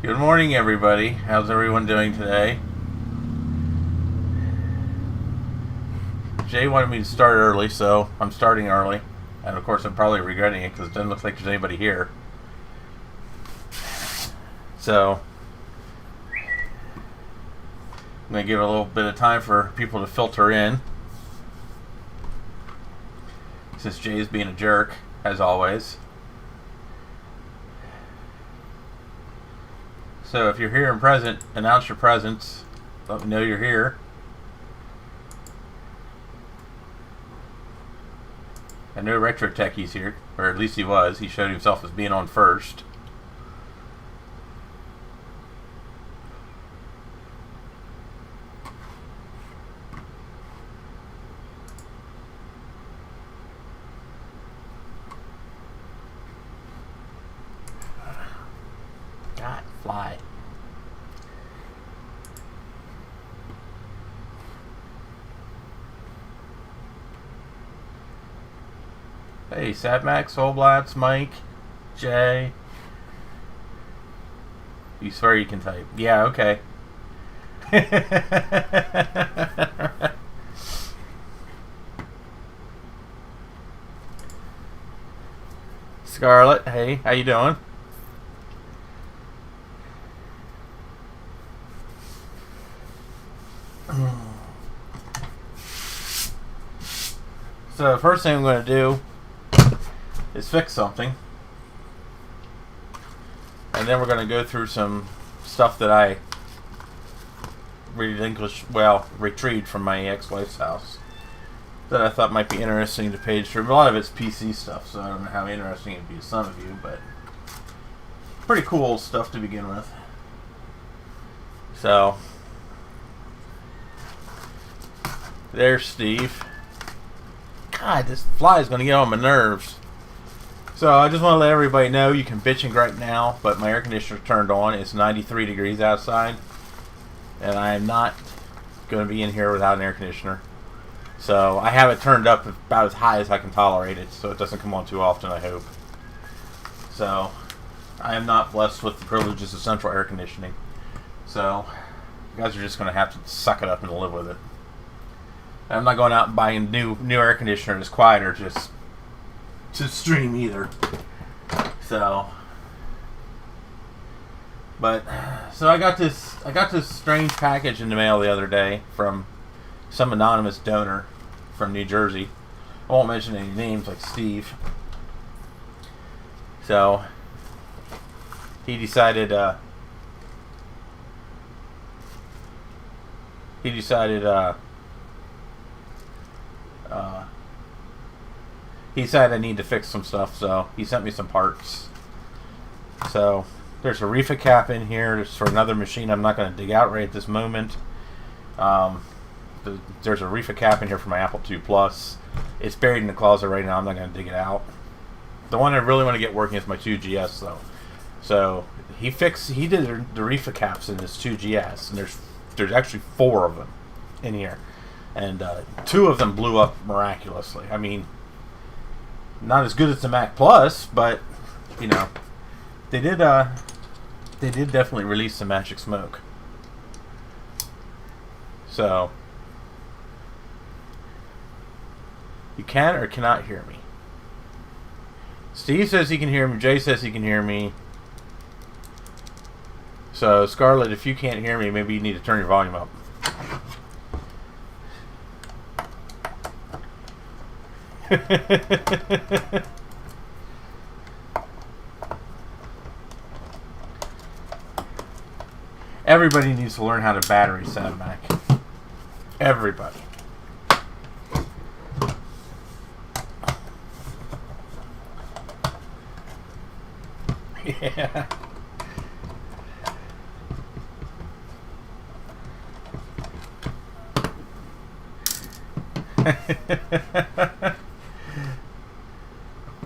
Good morning, everybody. How's everyone doing today? Jay wanted me to start early, so I'm starting early. And of course, I'm probably regretting it because it doesn't look like there's anybody here. So, I'm going to give it a little bit of time for people to filter in. Since Jay's being a jerk, as always. So if you're here and present, announce your presence. Let me know you're here. I know Retro Techie's here, or at least he was. He showed himself as being on first. God, fly. Hey, Sadmax, Solblats, Mike, Jay. You swear you can type. Yeah, okay. Scarlett, hey, how you doing? So the first thing I'm going to do is fix something. And then we're going to go through some stuff that I retrieved from my ex-wife's house that I thought might be interesting to page through. A lot of it's PC stuff, so I don't know how interesting it'd be to some of you, but pretty cool stuff to begin with. So, there's Steve. God, this fly is going to get on my nerves. So I just want to let everybody know you can bitch and gripe now, but my air conditioner turned on. It's 93 degrees outside, and I am not going to be in here without an air conditioner. So I have it turned up about as high as I can tolerate it, so it doesn't come on too often, I hope. So I am not blessed with the privileges of central air conditioning. So you guys are just going to have to suck it up and live with it. I'm not going out and buying new air conditioner that's quieter just to stream either. So, but so I got this strange package in the mail the other day from some anonymous donor from New Jersey. I won't mention any names like Steve. So he decided he decided I need to fix some stuff, so he sent me some parts. So there's a reefer cap in here. It's for another machine I'm not going to dig out right at this moment. There's a reefer cap in here for my Apple II Plus. It's buried in the closet right now. I'm not going to dig it out. The one I really want to get working is my 2GS though. So he did the reefer caps in this 2GS, and there's actually 4 of them in here, and 2 of them blew up miraculously. I mean, not as good as the Mac Plus, but you know, they did definitely release some magic smoke. So you can or cannot hear me. Steve says he can hear me. Jay says he can hear me. So Scarlett, if you can't hear me, maybe you need to turn your volume up. Everybody needs to learn how to battery set a Mac. Everybody. Yeah.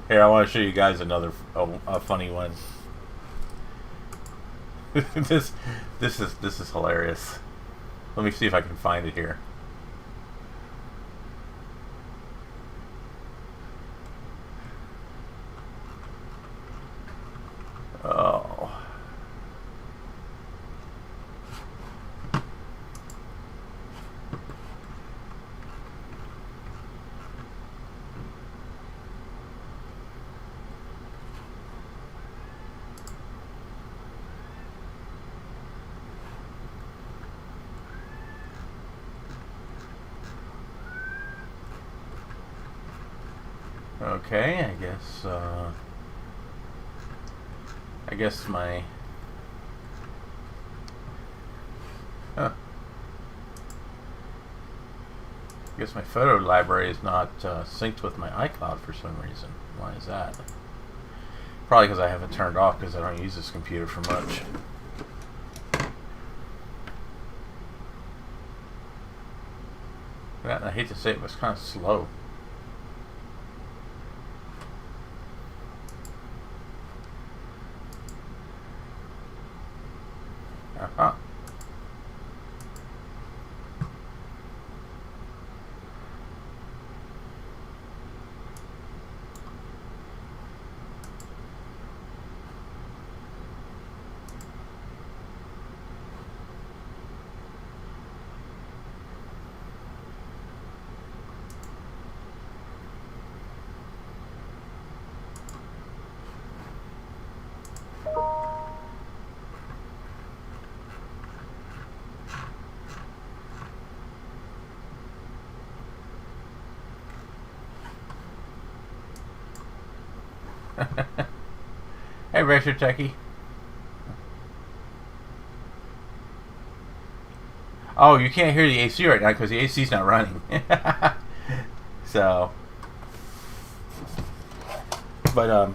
Here, I want to show you guys another a funny one. this is hilarious. Let me see if I can find it here. Oh. Okay, I guess my I guess my photo library is not synced with my iCloud for some reason. Why is that? Probably because I have it turned off because I don't use this computer for much. I hate to say it, but it's kind of slow. Uh-huh. Hey, Racer Techie. Oh, you can't hear the AC right now because the AC's not running. So, but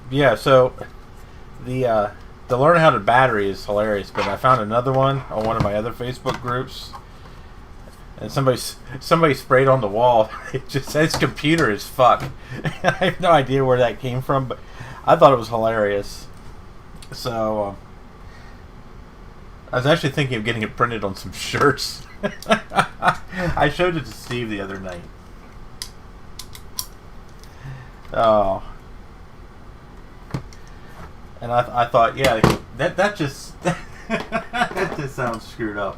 yeah. So the learn how to battery is hilarious. But I found another one on one of my other Facebook groups, and somebody sprayed on the wall. It just says "computer is fuck." I have no idea where that came from, but I thought it was hilarious. So I was actually thinking of getting it printed on some shirts. I showed it to Steve the other night. Oh, and I thought, yeah, that just that just sounds screwed up.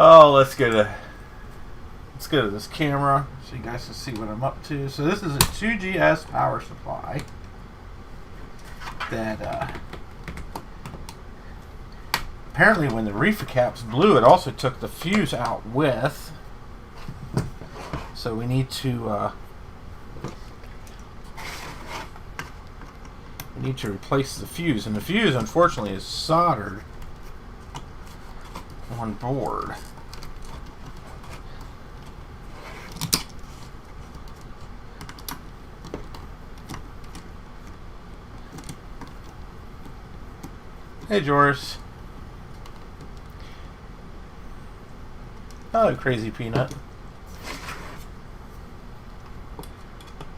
Oh, let's go to this camera so you guys can see what I'm up to. So this is a 2GS power supply that apparently when the reefer caps blew, it also took the fuse out with. So we need to replace the fuse, and the fuse unfortunately is soldered on board. Hey, Joris. Hello, Crazy Peanut.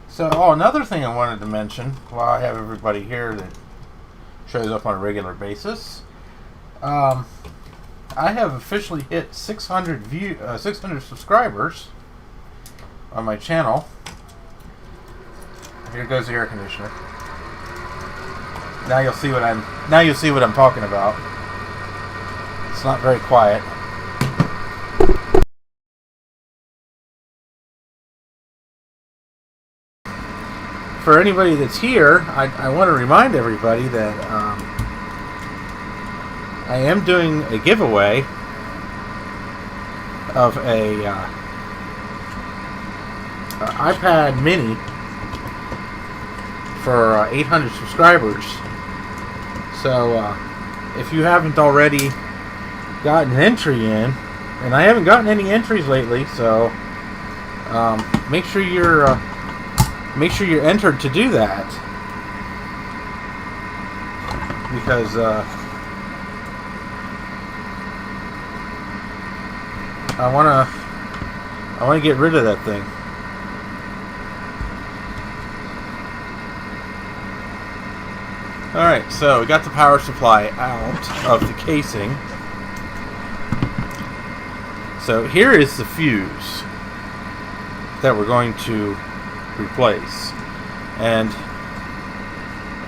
So, another thing I wanted to mention while I have everybody here that shows up on a regular basis. I have officially hit 600 subscribers on my channel. Here goes the air conditioner. Now you'll see what I'm talking about. It's not very quiet. For anybody that's here, I want to remind everybody that I am doing a giveaway of a iPad mini for 800 subscribers. So if you haven't already gotten an entry in, and I haven't gotten any entries lately, so make sure you're entered to do that, because I want to get rid of that thing. Alright, so we got the power supply out of the casing. So here is the fuse that we're going to replace. And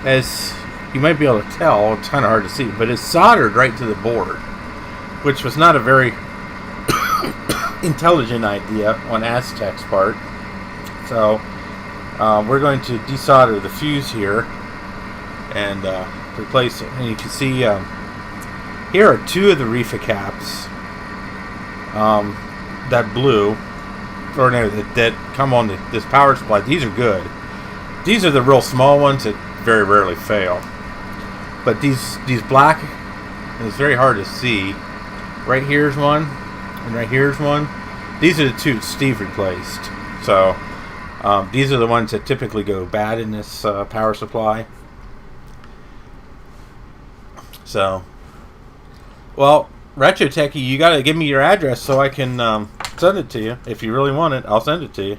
as you might be able to tell, it's kind of hard to see, but it's soldered right to the board, which was not a very intelligent idea on Aztec's part. So we're going to desolder the fuse here and replace it. And you can see Here are two of the reefer caps that blew, or no, that come on this power supply. These are good. These are the real small ones that very rarely fail. But these black, it's very hard to see. Right here's one, and right here's one. These are the two Steve replaced. So these are the ones that typically go bad in this power supply. So, well, Retro Techie, you gotta give me your address so I can send it to you. If you really want it, I'll send it to you.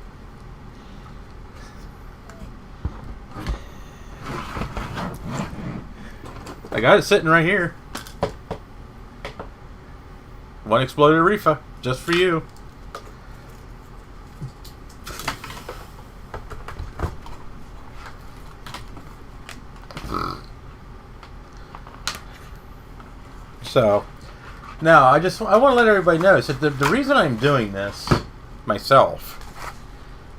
I got it sitting right here. One exploded reefer, just for you. So, now I want to let everybody know that the reason I'm doing this myself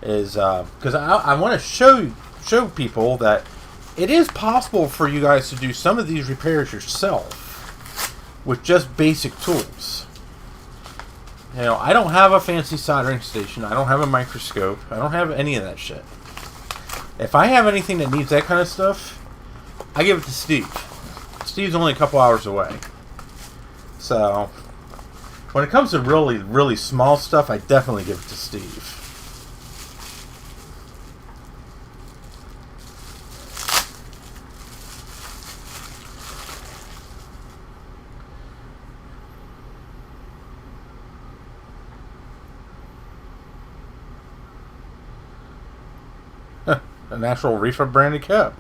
is because I want to show people that it is possible for you guys to do some of these repairs yourself with just basic tools. You know, I don't have a fancy soldering station. I don't have a microscope. I don't have any of that shit. If I have anything that needs that kind of stuff, I give it to Steve. Steve's only a couple hours away. So, when it comes to really, really small stuff, I definitely give it to Steve. A natural reefer branded cap.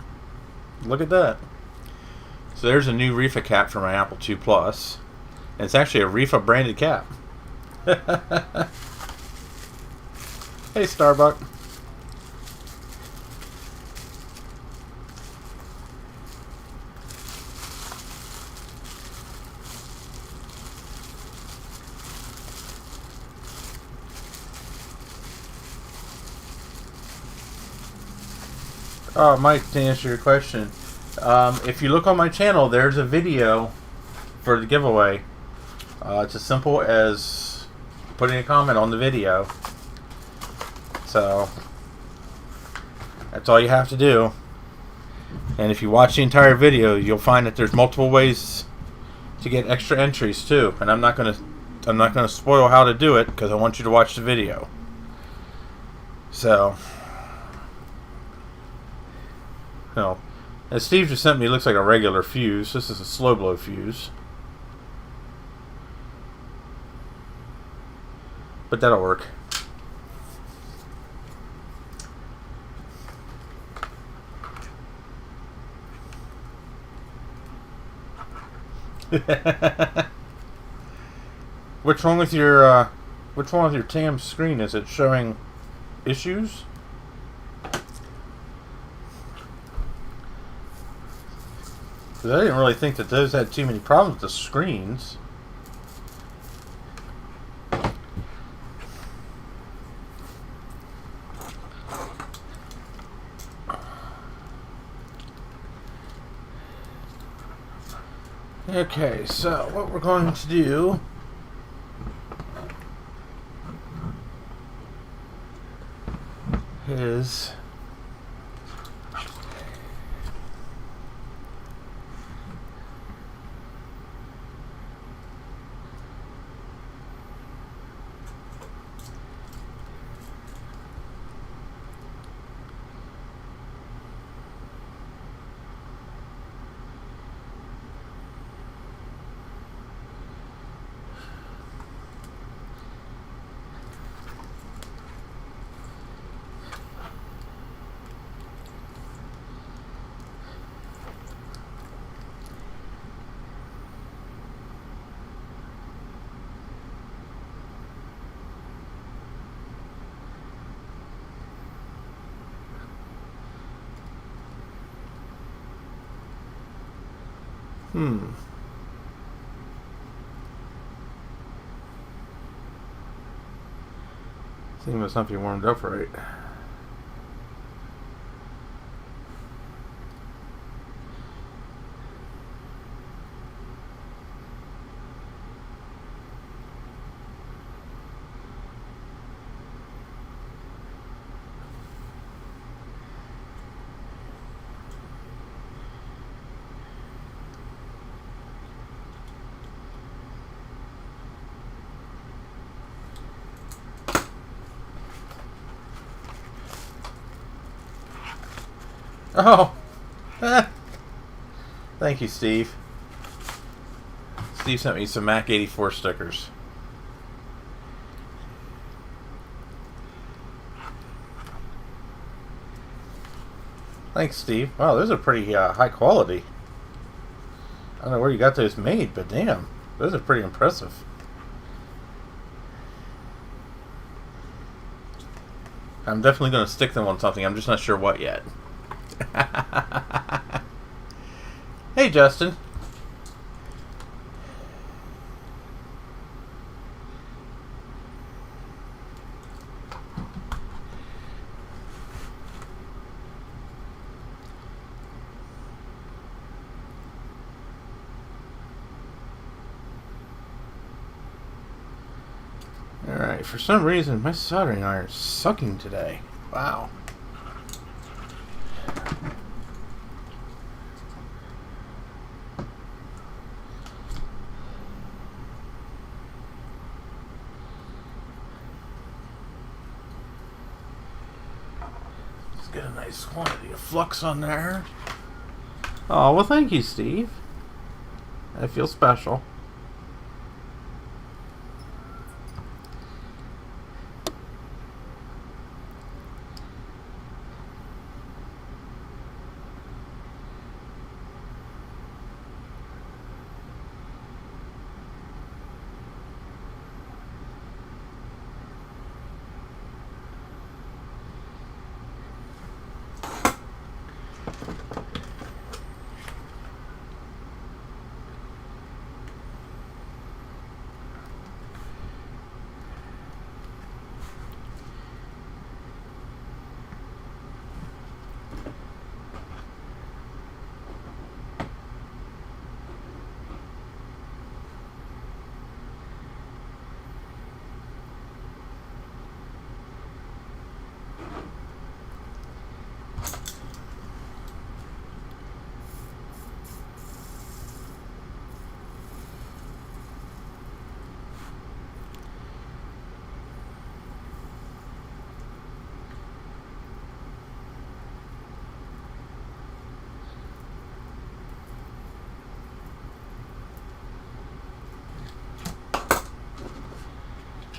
Look at that. So there's a new reefer cap for my Apple II Plus. And it's actually a reefer branded cap. Hey, Starbuck. Mike, to answer your question, if you look on my channel, there's a video for the giveaway. It's as simple as putting a comment on the video. So, that's all you have to do. And if you watch the entire video, you'll find that there's multiple ways to get extra entries too. And I'm not gonna spoil how to do it because I want you to watch the video. So, you know, as Steve just sent me, it looks like a regular fuse. This is a slow blow fuse. But that'll work. What's wrong with your TAM screen? Is it showing issues? Because I didn't really think that those had too many problems with the screens. Okay, so what we're going to do is thing must not be warmed up right. Oh. Thank you, Steve. Steve sent me some Mac 84 stickers. Thanks, Steve. Wow, those are pretty high quality. I don't know where you got those made, but damn, those are pretty impressive. I'm definitely going to stick them on something. I'm just not sure what yet. Hey, Justin. Alright, for some reason my soldering iron is sucking today. Wow. Let's get a nice quantity of flux on there. Oh, well thank you, Steve. I feel special.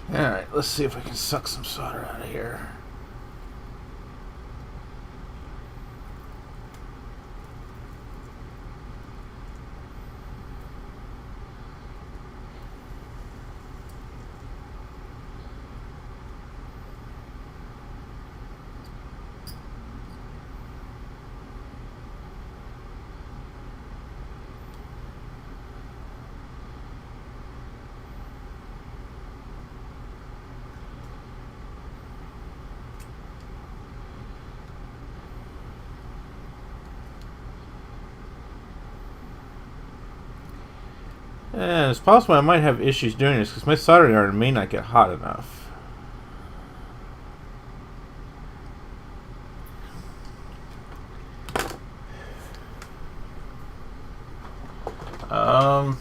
Alright, let's see if I can suck some solder out of here. And it's possible I might have issues doing this because my soldering iron may not get hot enough.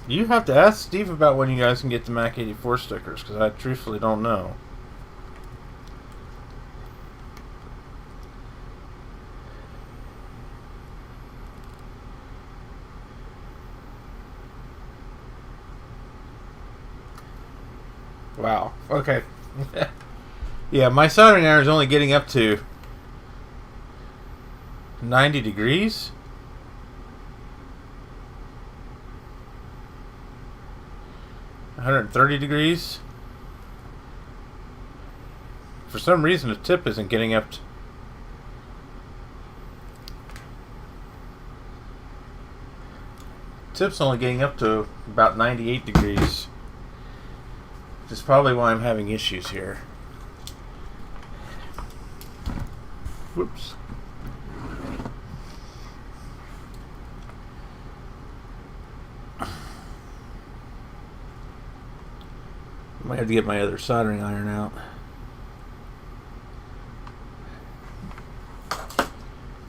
You have to ask Steve about when you guys can get the Mac 84 stickers because I truthfully don't know. Wow. Okay. Yeah, my soldering iron is only getting up to 90 degrees. $130 degrees. For some reason, the tip isn't getting up to... Tip's only getting up to about 98 degrees. Which is probably why I'm having issues here. Whoops. Might have to get my other soldering iron out.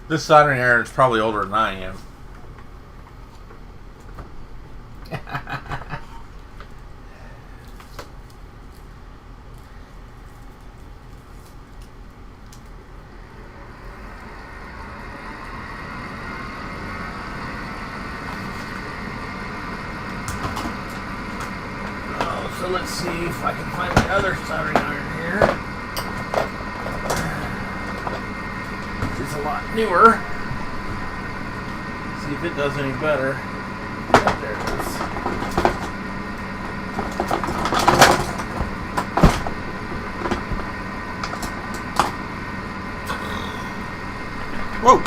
This soldering iron is probably older than I am. So let's see if I can find the other soldering iron here. It's a lot newer. See if it does any better. There it is. Whoa!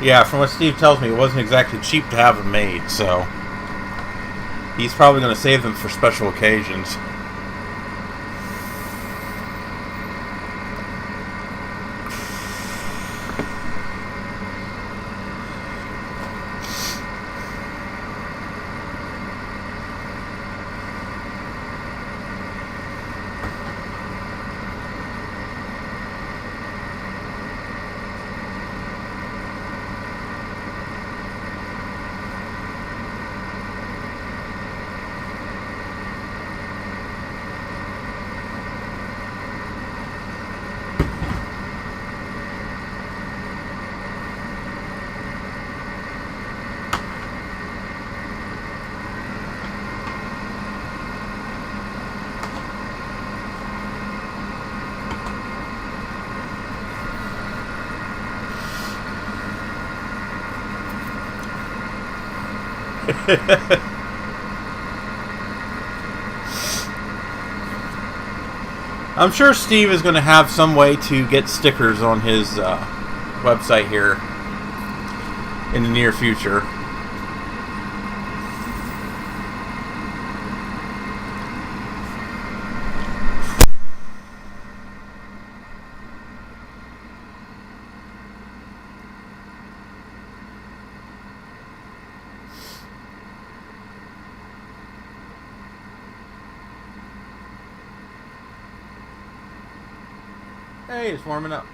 Yeah, from what Steve tells me, it wasn't exactly cheap to have them made, so he's probably going to save them for special occasions. I'm sure Steve is going to have some way to get stickers on his website here in the near future. Hey, it's warming up.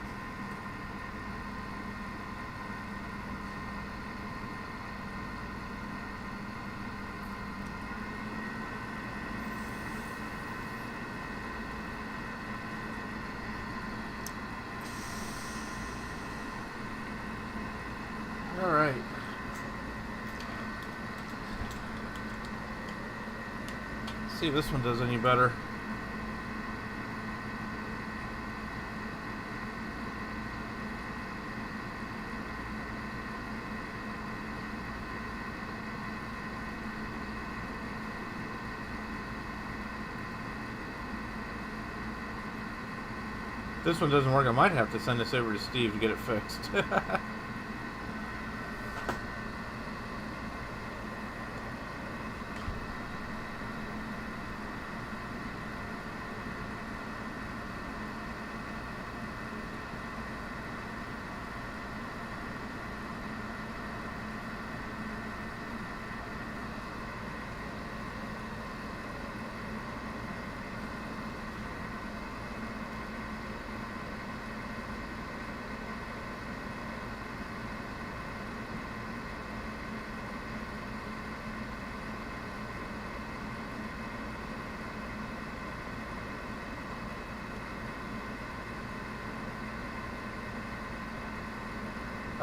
All right. Let's see if this one does any better. If this one doesn't work, I might have to send this over to Steve to get it fixed.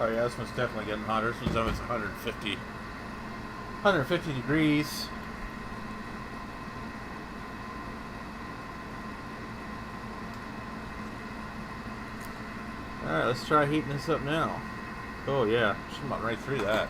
Oh yeah, this one's definitely getting hotter. This one's almost 150 degrees. Alright, let's try heating this up now. Oh yeah, just about right through that.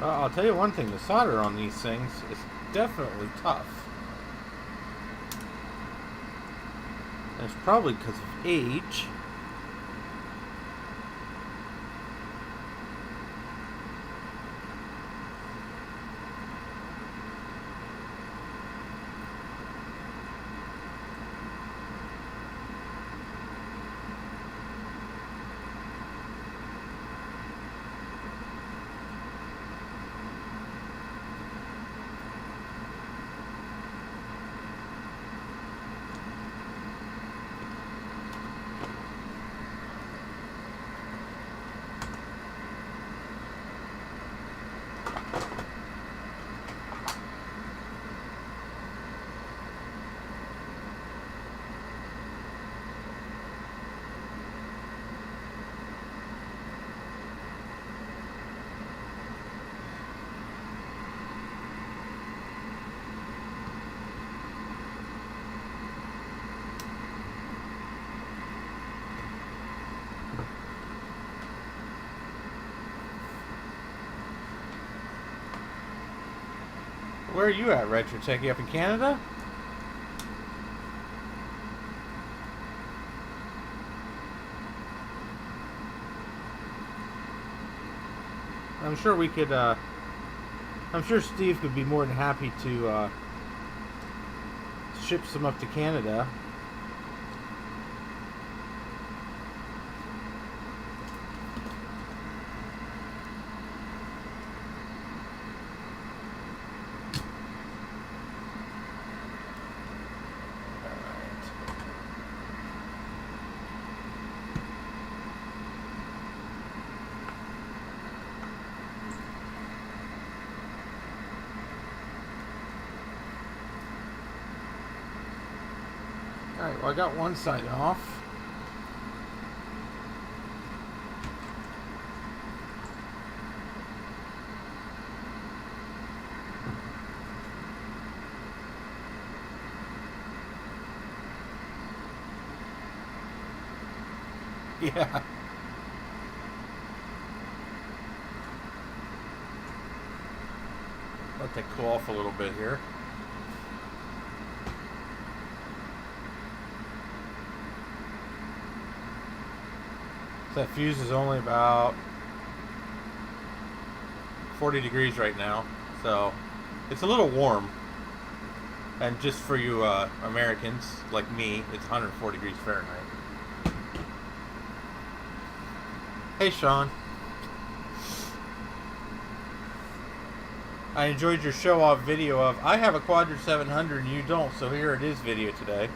I'll tell you one thing, the solder on these things is definitely tough. And it's probably because of age. Where are you at, Retro Tech? You up in Canada? I'm sure we could, I'm sure Steve could be more than happy to ship some up to Canada. Alright, well I got one side off. Yeah. Let that cool off a little bit here. So that fuse is only about 40 degrees right now, so it's a little warm. And just for you Americans like me, it's 104 degrees Fahrenheit. Hey Sean. I enjoyed your show-off video of I have a Quadra 700 and you don't, so here it is video today.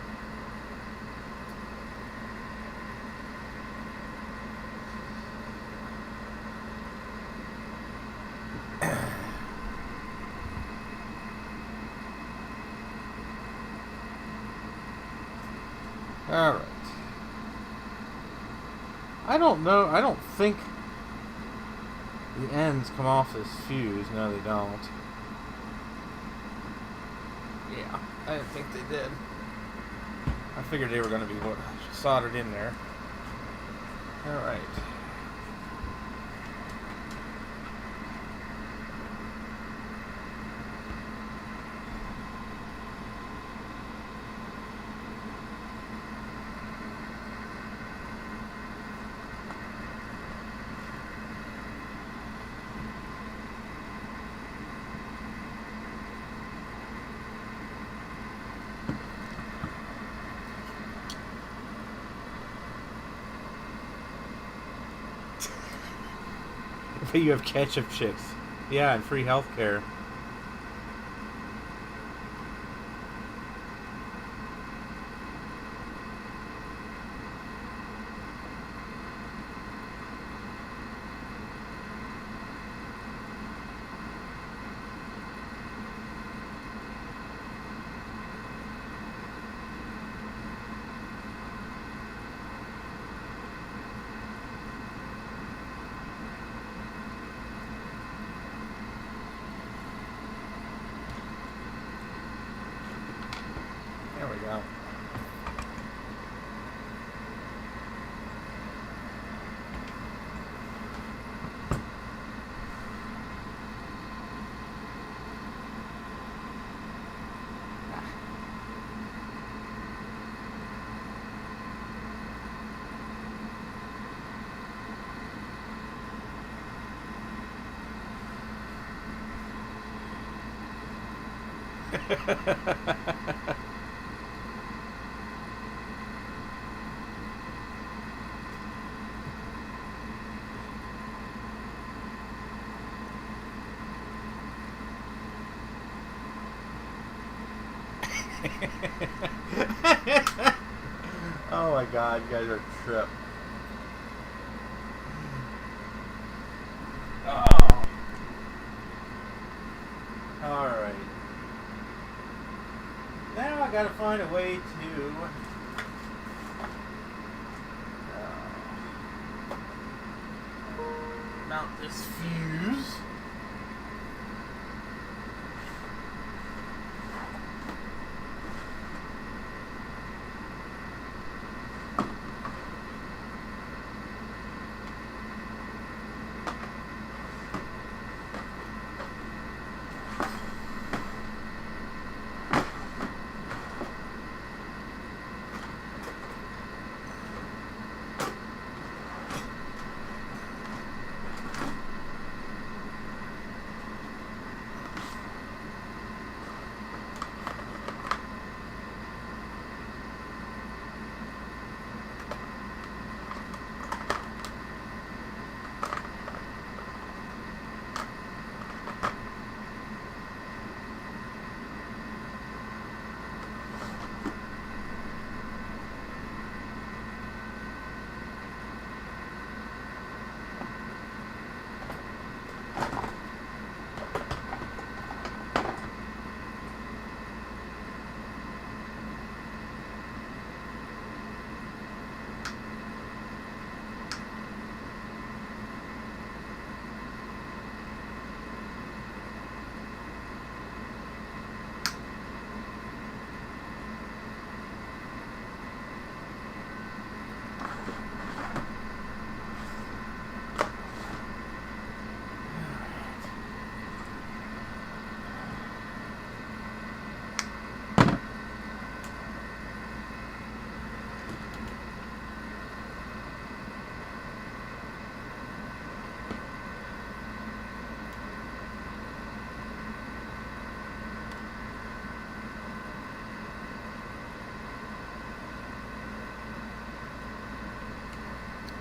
Alright. I don't know. I don't think the ends come off this fuse. No, they don't. Yeah, I didn't think they did. I figured they were going to be soldered in there. Alright. But you have ketchup chicks. Yeah, and free healthcare. There we go. Oh my god, you guys are a trip. Oh. Alright. Now I gotta find a way to mount this fuse.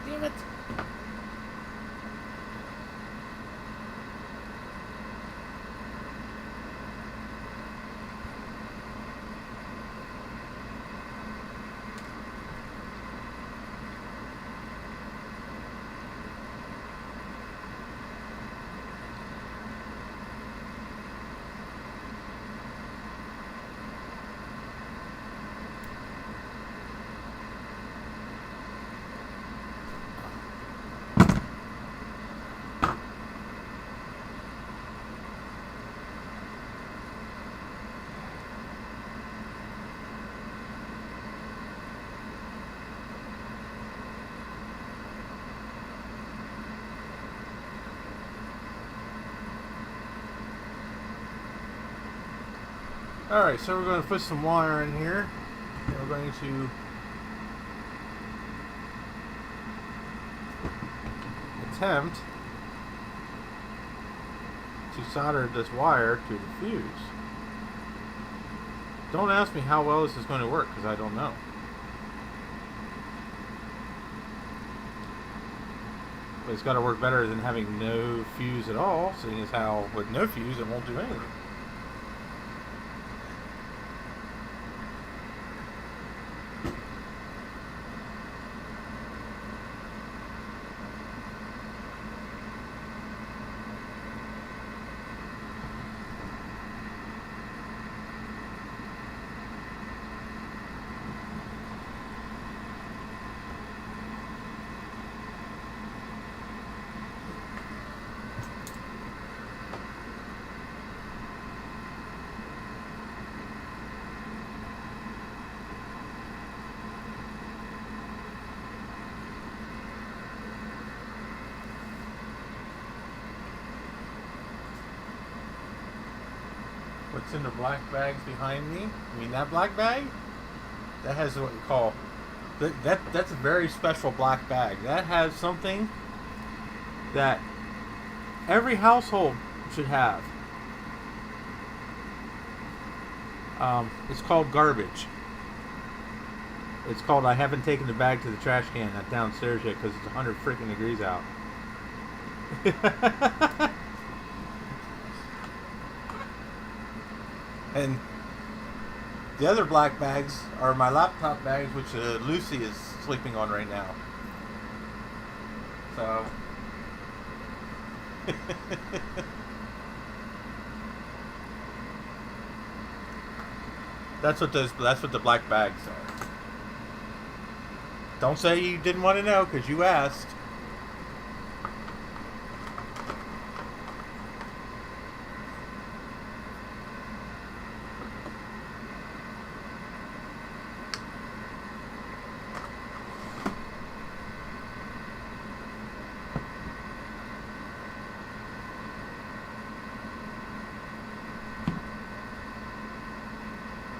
Damn it. Alright, so we're going to put some wire in here. And we're going to attempt to solder this wire to the fuse. Don't ask me how well this is going to work, because I don't know. But it's got to work better than having no fuse at all, seeing as how with no fuse it won't do anything. What's in the black bags behind me? I mean, that black bag? That has what you call... That's a very special black bag. That has something that every household should have. It's called garbage. It's called I haven't taken the bag to the trash can downstairs yet because it's 100 freaking degrees out. And the other black bags are my laptop bags, which Lucy is sleeping on right now. So that's what the black bags are. Don't say you didn't want to know because you asked.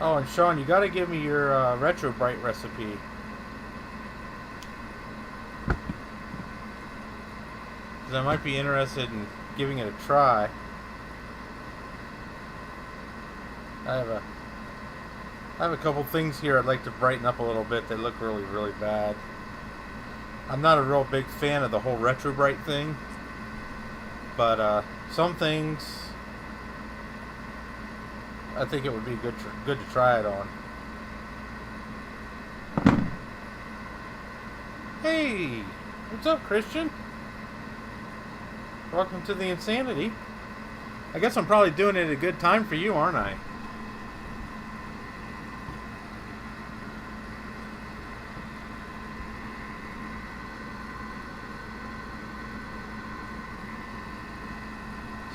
Oh, and Sean, you got to give me your Retro Bright recipe. Because I might be interested in giving it a try. I have a couple things here I'd like to brighten up a little bit. They look really, really bad. I'm not a real big fan of the whole Retro Bright thing. But some things I think it would be good to try it on. Hey, what's up, Christian? Welcome to the insanity. I guess I'm probably doing it at a good time for you, aren't I?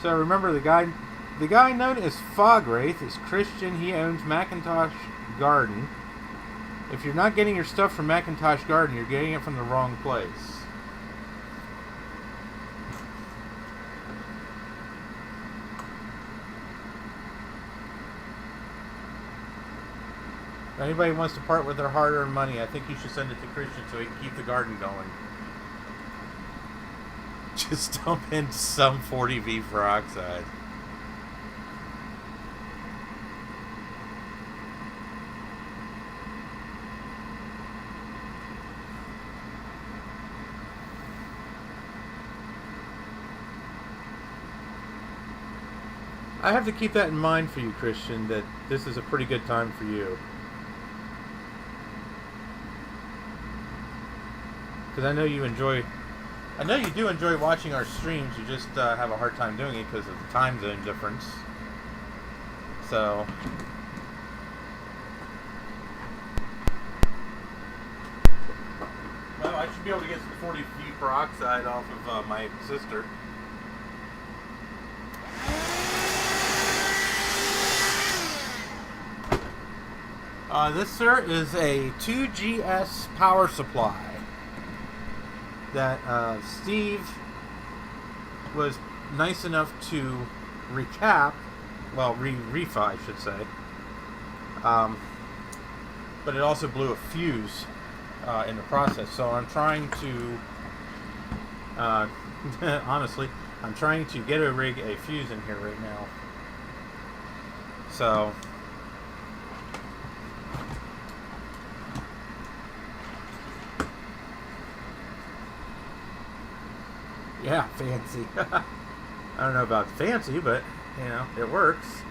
So remember the guy known as Fogwraith is Christian. He owns Macintosh Garden. If you're not getting your stuff from Macintosh Garden, you're getting it from the wrong place. If anybody wants to part with their hard-earned money, I think you should send it to Christian so he can keep the garden going. Just dump in some 40V peroxide. I have to keep that in mind for you, Christian, that this is a pretty good time for you. Because I know you do enjoy watching our streams, you just have a hard time doing it because of the time zone difference. So well, I should be able to get some 40V peroxide off of my sister. This, sir, is a 2GS power supply that Steve was nice enough to recap, well, refi, I should say. But it also blew a fuse in the process. So I'm trying to, honestly, I'm trying to get a fuse in here right now. So yeah, fancy. I don't know about fancy, but, you know, it works.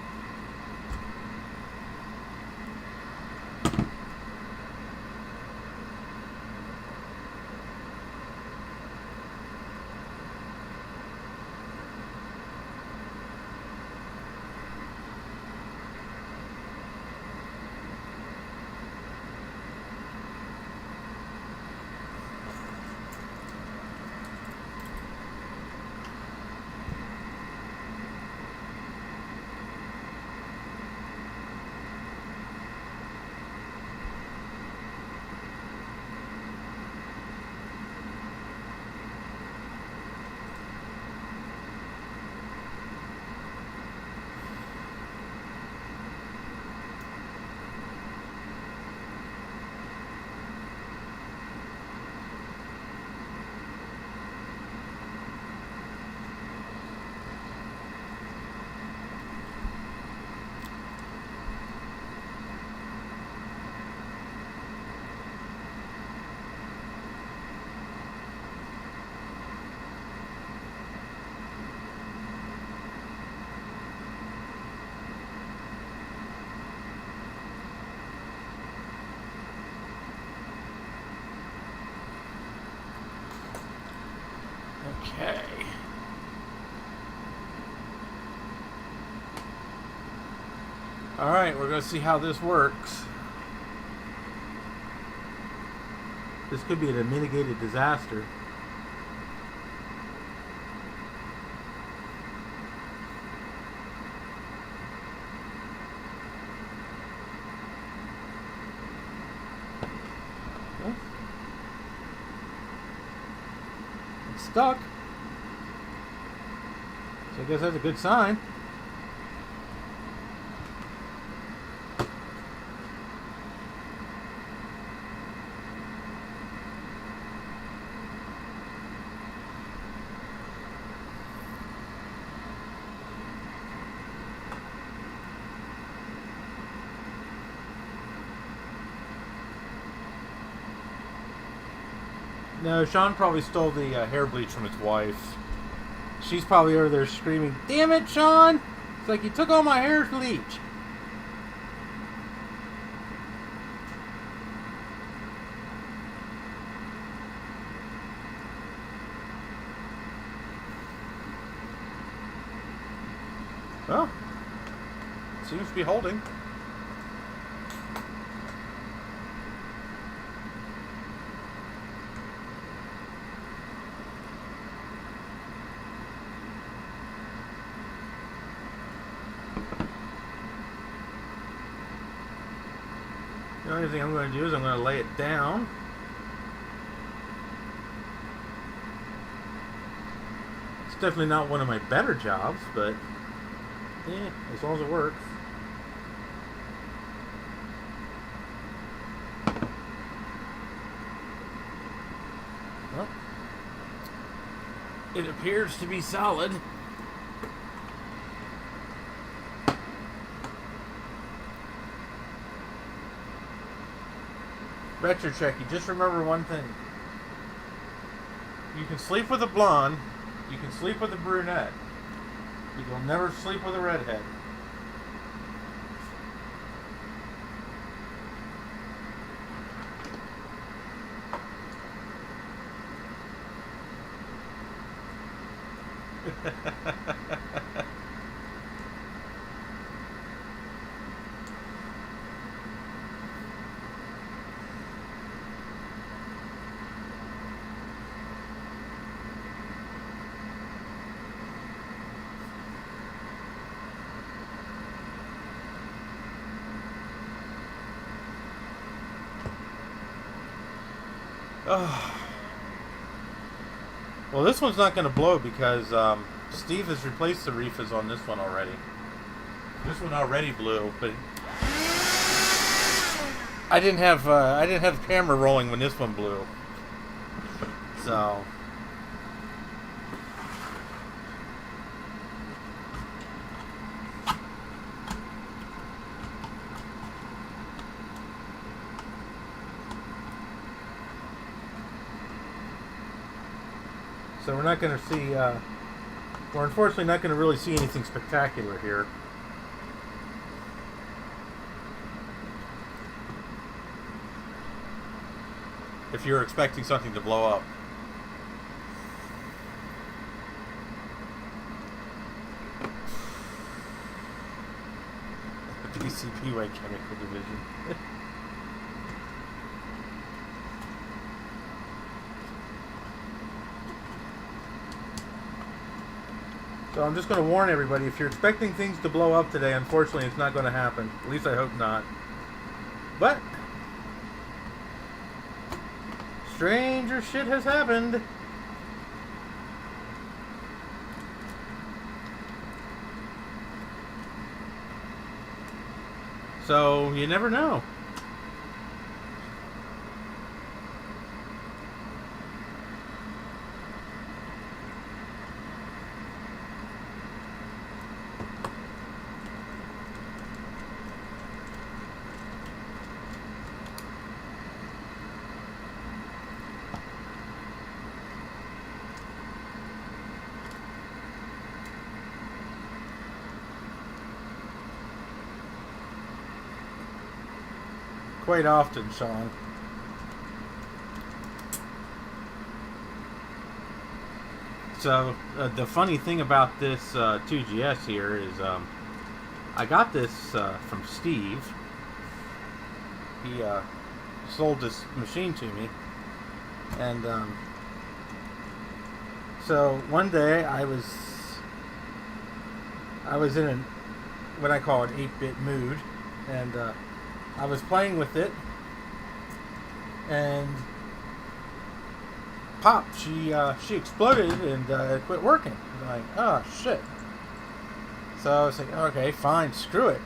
Alright, we're going to see how this works. This could be a mitigated disaster. It's stuck. So I guess that's a good sign. No, Sean probably stole the hair bleach from his wife. She's probably over there screaming, "Damn it, Sean! It's like you took all my hair bleach." Well, seems to be holding. The only thing I'm going to do is I'm going to lay it down. It's definitely not one of my better jobs, but yeah, as long as it works. Well, it appears to be solid. Retro check, you just remember one thing. You can sleep with a blonde, you can sleep with a brunette, but you'll never sleep with a redhead. Well, this one's not going to blow because Steve has replaced the reefers on this one already. This one already blew, but I didn't have camera rolling when this one blew. So we're not going to see, we're unfortunately not going to really see anything spectacular here. If you're expecting something to blow up. The PCPY Chemical Division. So I'm just going to warn everybody, if you're expecting things to blow up today, unfortunately it's not going to happen. At least I hope not. But stranger shit has happened. So you never know. Quite often, Sean. So the funny thing about this 2GS here is I got this from Steve. He sold this machine to me, and so one day I was in what I call an 8-bit mood, and I was playing with it, and pop, she exploded and it quit working. I'm like, oh shit. So I was like, okay, fine, screw it.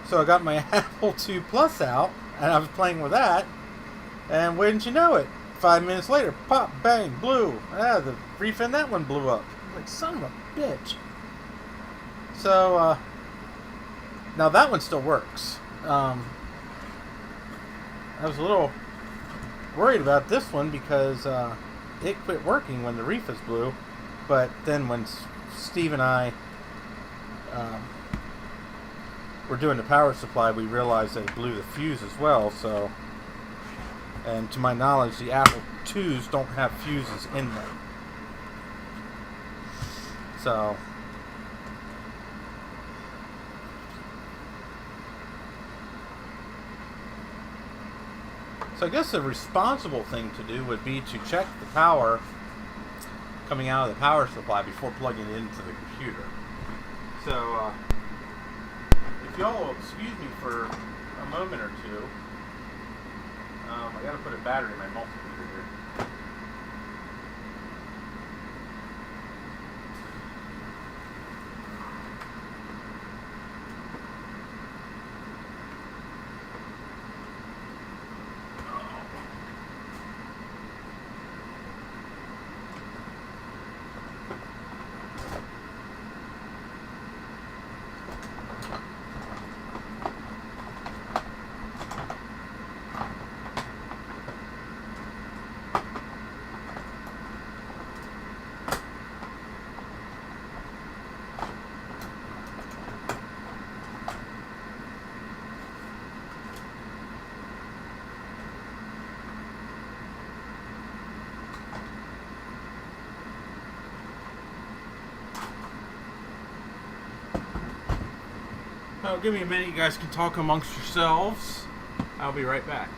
So I got my Apple II Plus out, and I was playing with that, and wouldn't you know it, 5 minutes later, pop, bang, blew. The reef in that one blew up. I'm like, son of a bitch. So, now that one still works. I was a little worried about this one because it quit working when the reefers blew, but then when Steve and I were doing the power supply, we realized that it blew the fuse as well. So, and to my knowledge, the Apple IIs don't have fuses in them. So I guess the responsible thing to do would be to check the power coming out of the power supply before plugging it into the computer. So, if y'all will excuse me for a moment or two, I gotta put a battery in my multimeter here. Oh, give me a minute, you guys can talk amongst yourselves. I'll be right back.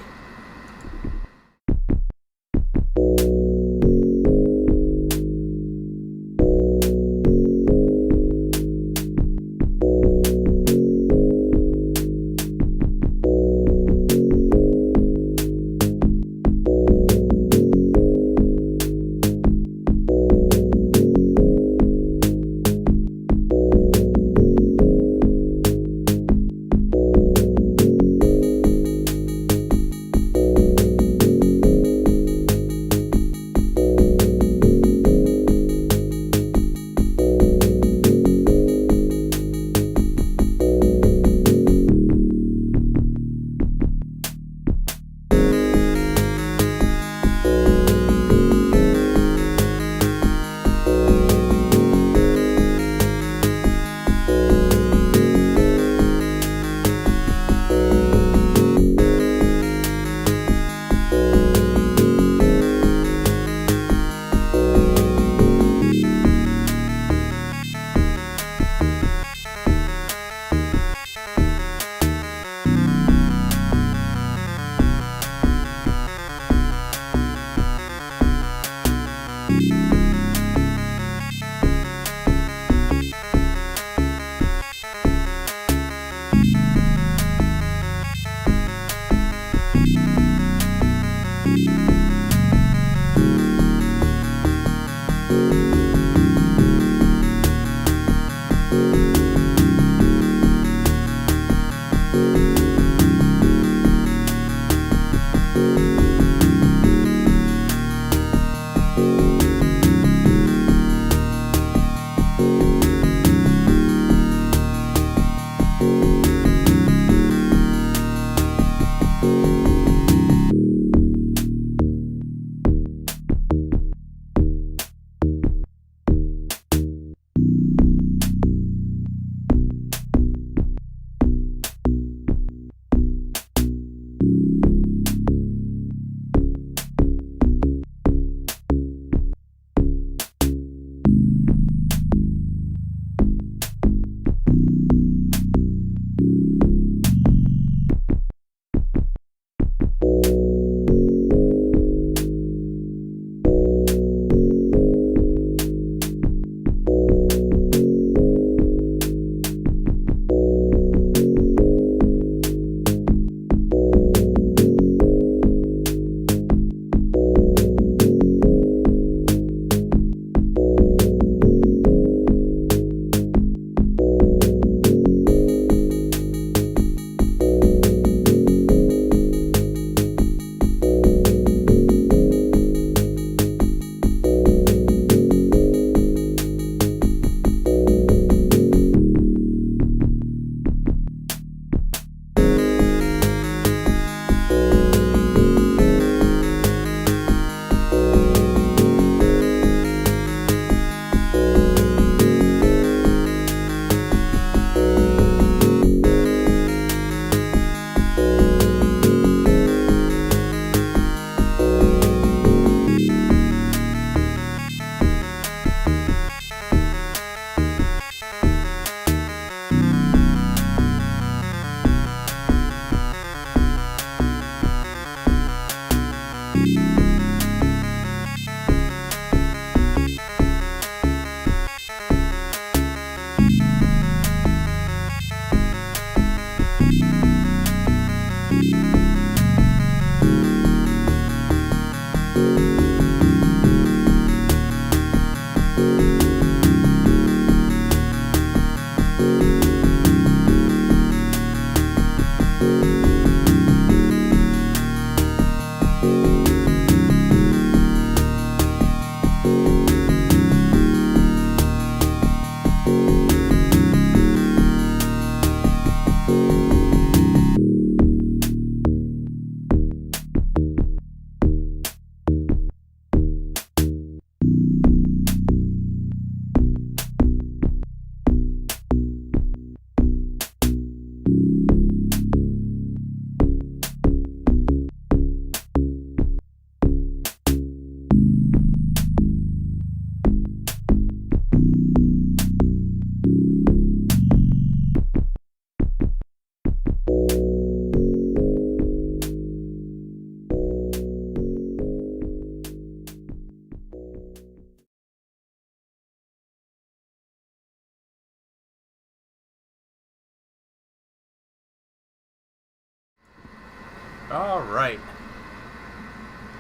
All right,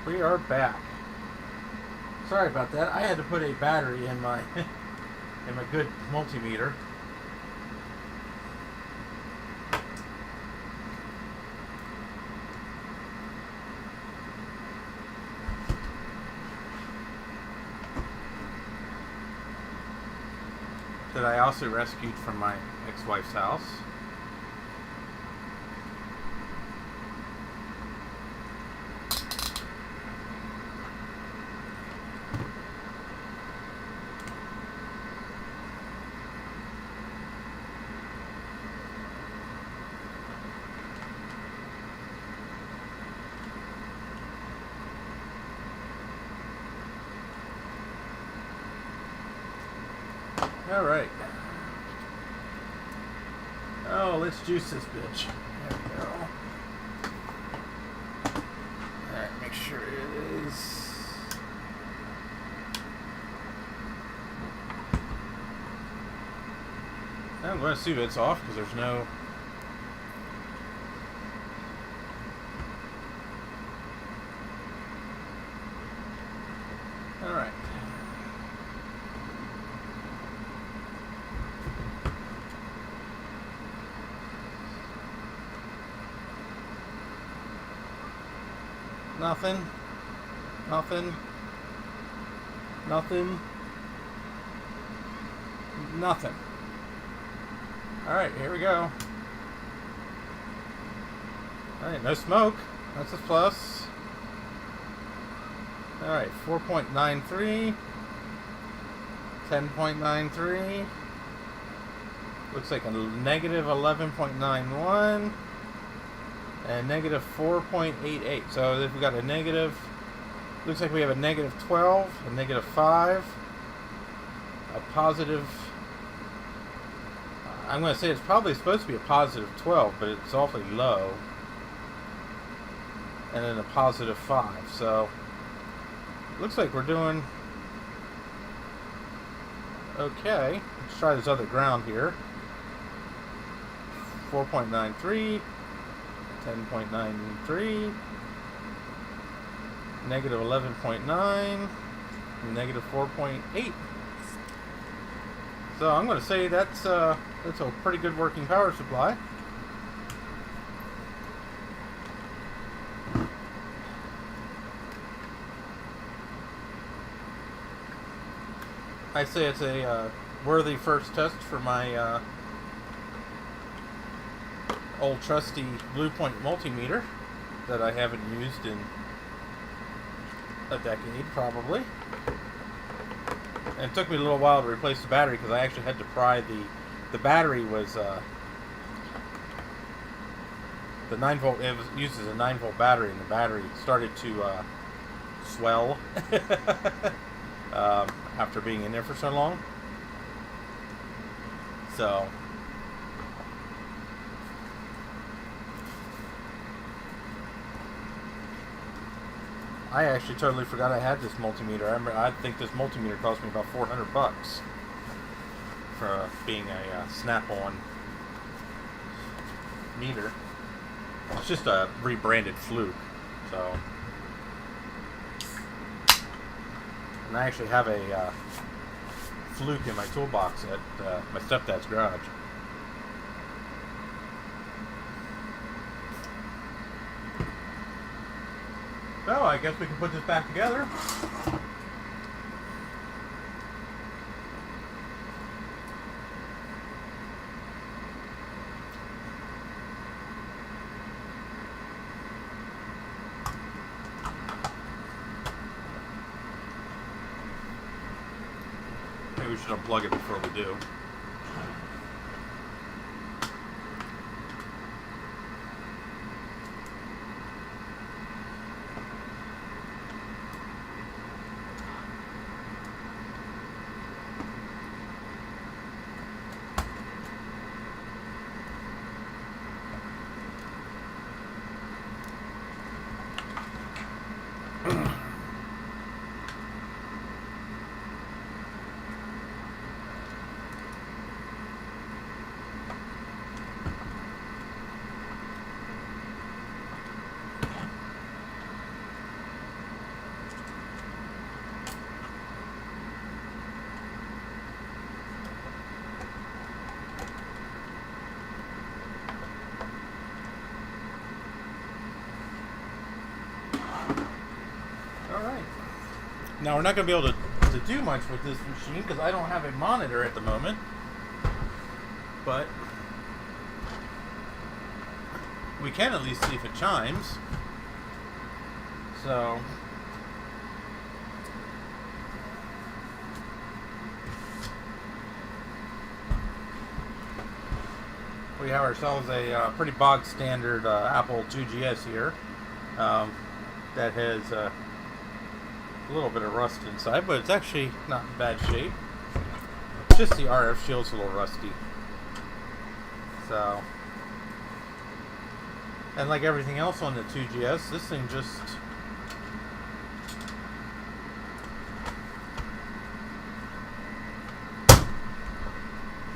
we are back. Sorry about that. I had to put a battery in my in my good multimeter. That I also rescued from my ex-wife's house. Alright. Oh, let's juice this bitch. There we go. Alright, make sure it is. I'm going to see if it's off because there's no. Alright. Nothing. Nothing. Nothing. Nothing. Alright, here we go. Alright, no smoke. That's a plus. Alright, 4.93. 10.93. Looks like a negative 11.91. And negative 4.88. So if we got a negative, looks like we have a negative 12, a negative 5, a positive. I'm going to say it's probably supposed to be a positive 12, but it's awfully low. And then a positive 5. So looks like we're doing okay. Let's try this other ground here. 4.93. 10.93, negative 11.9, negative 4.8. So I'm going to say that's a pretty good working power supply. I say it's a worthy first test for my old trusty Blue Point multimeter that I haven't used in a decade probably. And it took me a little while to replace the battery because I actually had to pry the battery was the 9 volt. It was used as a 9 volt battery, and the battery started to swell after being in there for so long. So I actually totally forgot I had this multimeter. I think this multimeter cost me about $400 for being a snap-on meter. It's just a rebranded Fluke. So, and I actually have a Fluke in my toolbox at my stepdad's garage. So I guess we can put this back together. Maybe we should unplug it before we do. Now we're not going to be able to do much with this machine because I don't have a monitor at the moment. But we can at least see if it chimes. So we have ourselves a pretty bog standard Apple IIgs here that has a little bit of rust inside, but it's actually not in bad shape. Just the RF shield's a little rusty. So, and like everything else on the 2GS, this thing just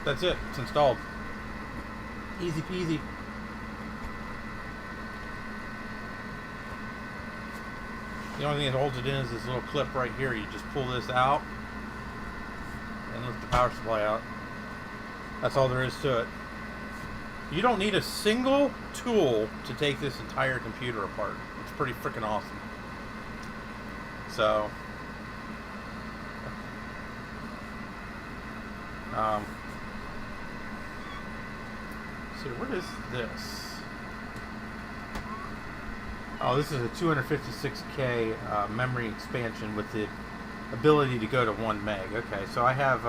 that's it. It's installed. Easy peasy. The only thing that holds it in is this little clip right here. You just pull this out and lift the power supply out. That's all there is to it. You don't need a single tool to take this entire computer apart. It's pretty freaking awesome. So, so what is this? Oh, this is a 256K memory expansion with the ability to go to 1 meg. Okay, so I have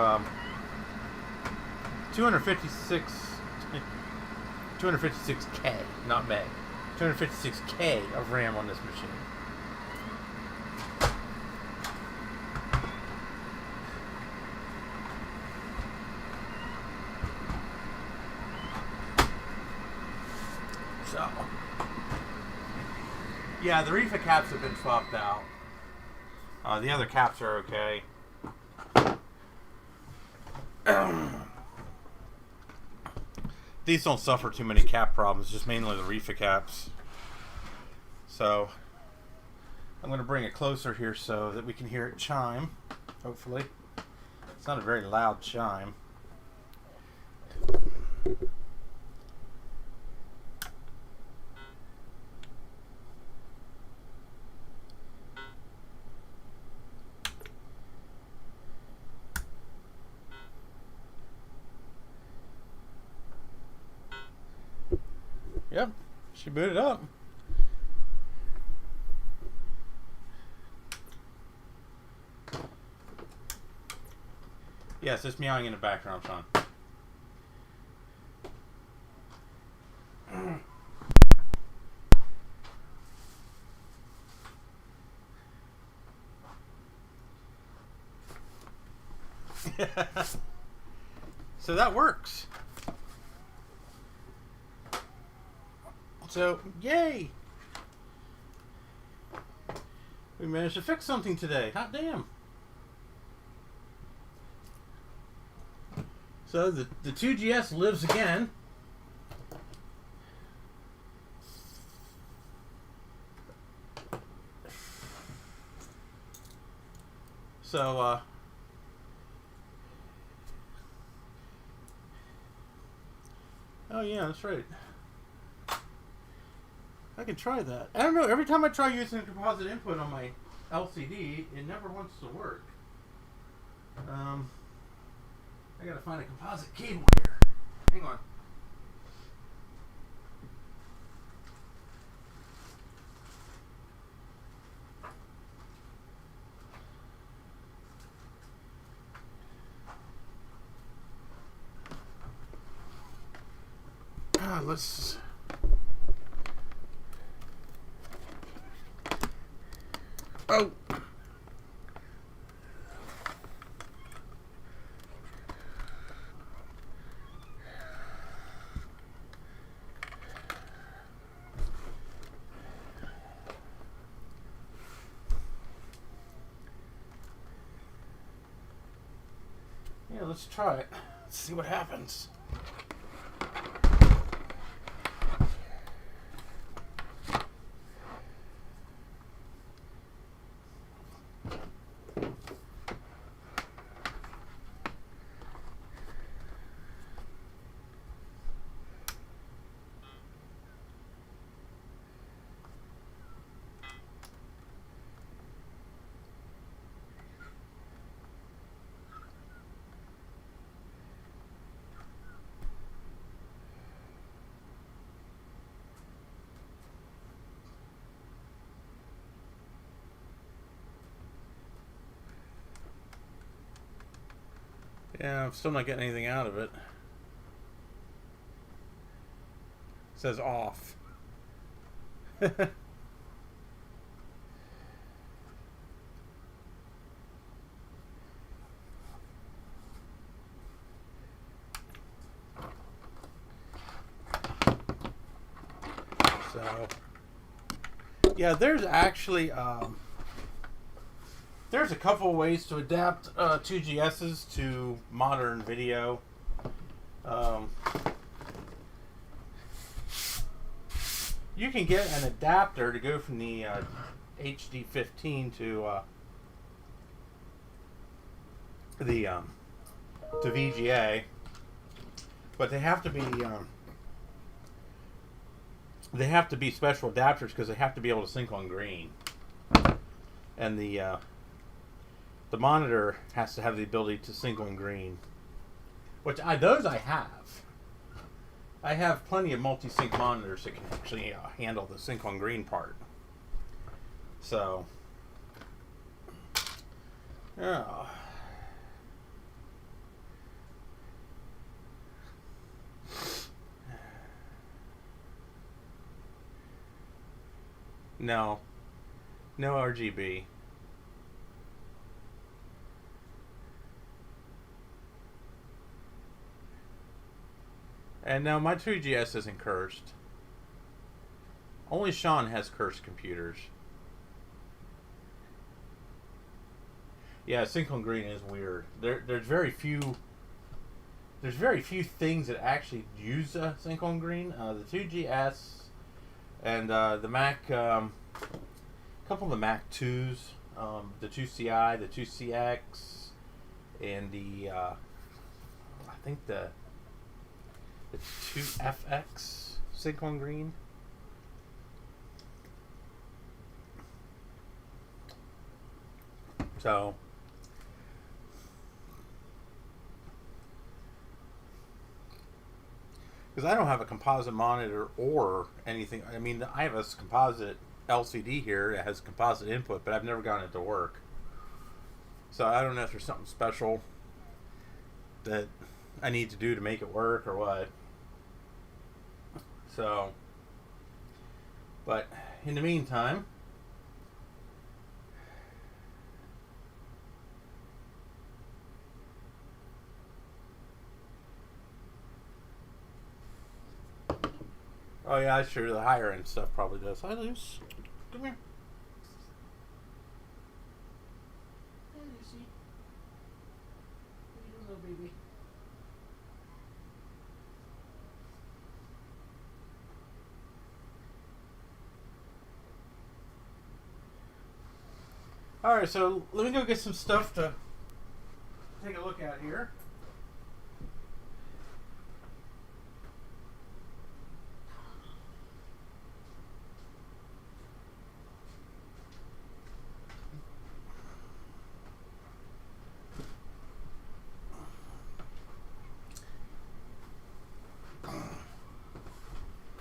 256K, not meg. 256K of RAM on this machine. So, yeah, the reefer caps have been swapped out. The other caps are okay. These don't suffer too many cap problems, just mainly the reefer caps. So, I'm going to bring it closer here so that we can hear it chime, hopefully. It's not a very loud chime. Yep, she booted up. Yes, it's meowing in the background, Sean. So that works. So, yay! We managed to fix something today. Hot damn. So the 2GS lives again. So, oh yeah, that's right. I can try that. I don't know, every time I try using a composite input on my LCD, it never wants to work. I gotta find a composite cable here. Hang on. Let's... Oh! Yeah, let's try it. Let's see what happens. Yeah, I'm still not getting anything out of it. It says off. So, yeah, there's actually there's a couple of ways to adapt 2GSs to modern video. You can get an adapter to go from the HD15 to VGA, but they have to be special adapters because they have to be able to sync on green, and the monitor has to have the ability to sync on green, which those I have. I have plenty of multi-sync monitors that can actually handle the sync on green part. So, yeah. No RGB. And now my 2GS isn't cursed. Only Sean has cursed computers. Yeah, sync on green is weird. There's very few things that actually use sync on green. The 2GS and the Mac, a couple of the Mac 2s, the 2CI, the 2CX, and the I think the 2FX sync on green. So, because I don't have a composite monitor or anything. I mean, I have a composite LCD here that has composite input, but I've never gotten it to work. So I don't know if there's something special that I need to do to make it work or what. So, but in the meantime, oh yeah, sure, the higher end stuff probably does. Hi, Luce. Come here. Hey, Lucy. What are you doing, little baby? Alright, so let me go get some stuff to take a look at here.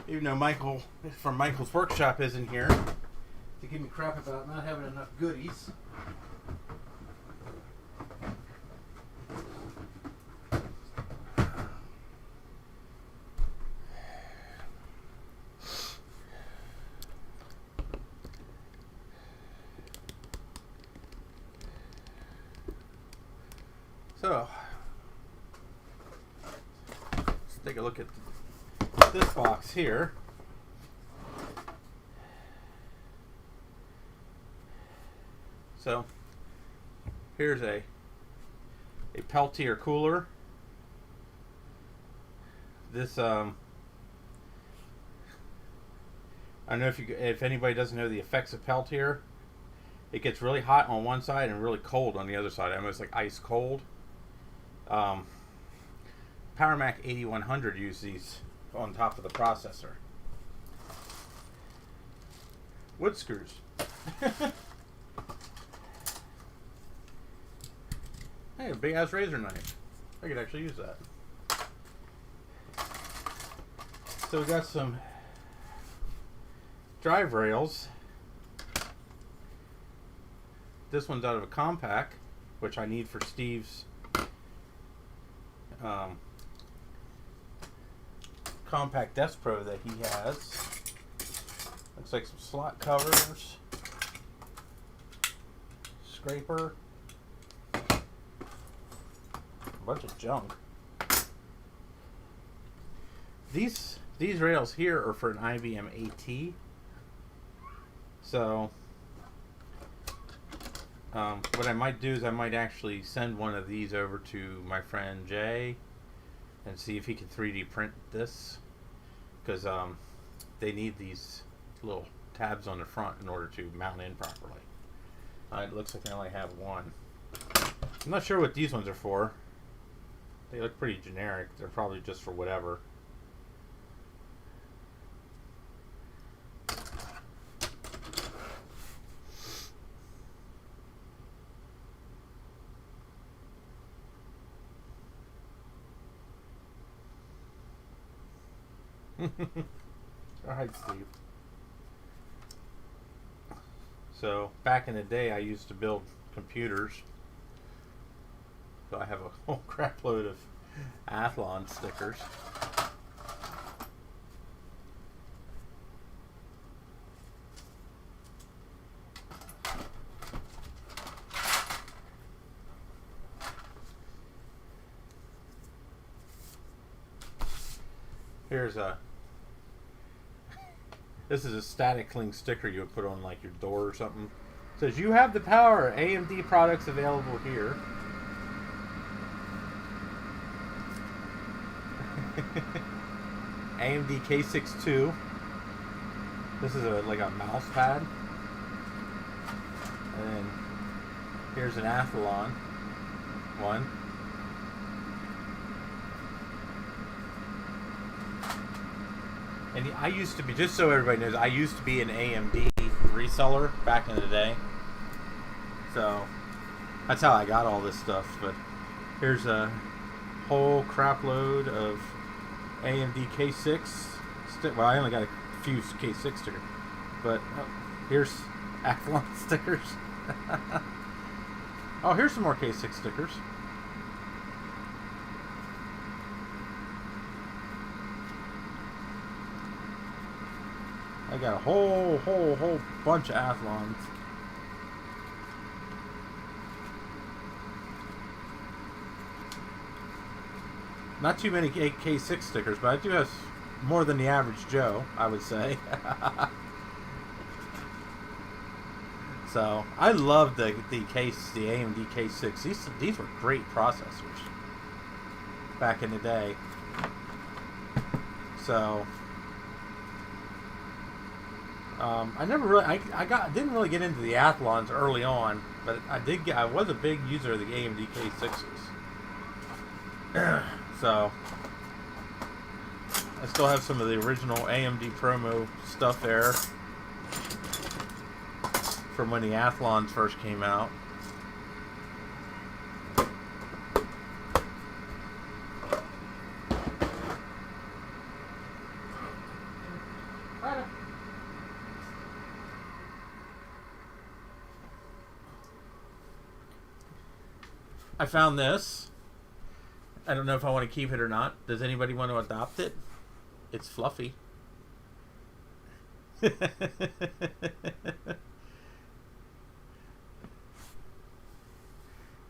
Even though Michael from Michael's Workshop isn't here to give me crap about not having enough goodies. So, let's take a look at this box here. So here's a Peltier cooler. This I don't know if anybody doesn't know the effects of Peltier. It gets really hot on one side and really cold on the other side, almost like ice cold. Power Mac 8100 use these on top of the processor. Wood screws. Hey, a big ass razor knife. I could actually use that. So we got some drive rails. This one's out of a compact, which I need for Steve's um, compact desk pro that he has. Looks like some slot covers, scraper, a bunch of junk. These rails here are for an IBM AT. So what I might do is I might actually send one of these over to my friend Jay and see if he can 3D print this, because they need these little tabs on the front in order to mount in properly. It looks like I only have one. I'm not sure what these ones are for. They look pretty generic. They're probably just for whatever. Alright, Steve. So, back in the day, I used to build computers. So I have a whole crap load of Athlon stickers. Here's a this is a static cling sticker you would put on like your door or something. It says you have the power, AMD products available here. AMD K62. This is like a mouse pad. And then here's an Athlon one. And I used to be, just so everybody knows, I used to be an AMD reseller back in the day. So that's how I got all this stuff. But here's a whole crap load of AMD K6 well, I only got a few K6 stickers, but here's Athlon stickers. Oh, here's some more K6 stickers. I got a whole bunch of Athlons. Not too many K6 stickers, but I do have more than the average Joe, I would say. So I love the AMD K6. These were great processors back in the day. So I never really didn't really get into the Athlons early on, but I was a big user of the AMD K6s. So I still have some of the original AMD promo stuff there from when the Athlons first came out. I found this. I don't know if I want to keep it or not. Does anybody want to adopt it? It's fluffy.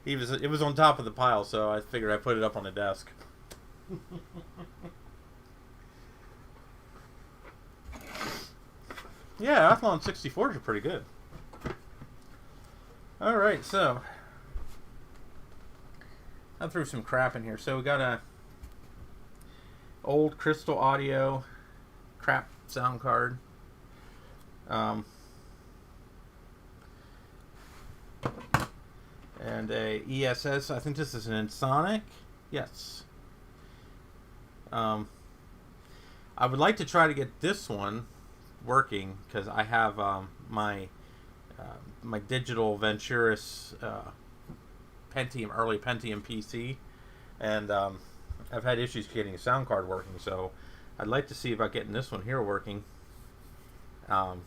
It was on top of the pile, so I figured I'd put it up on the desk. Yeah, Athlon 64s are pretty good. Alright, so I threw some crap in here. So we got a old Crystal Audio crap sound card. And a ESS. I think this is an Ensoniq. Yes. I would like to try to get this one working because I have my digital Venturis early Pentium PC, and I've had issues getting a sound card working, so I'd like to see about getting this one here working, because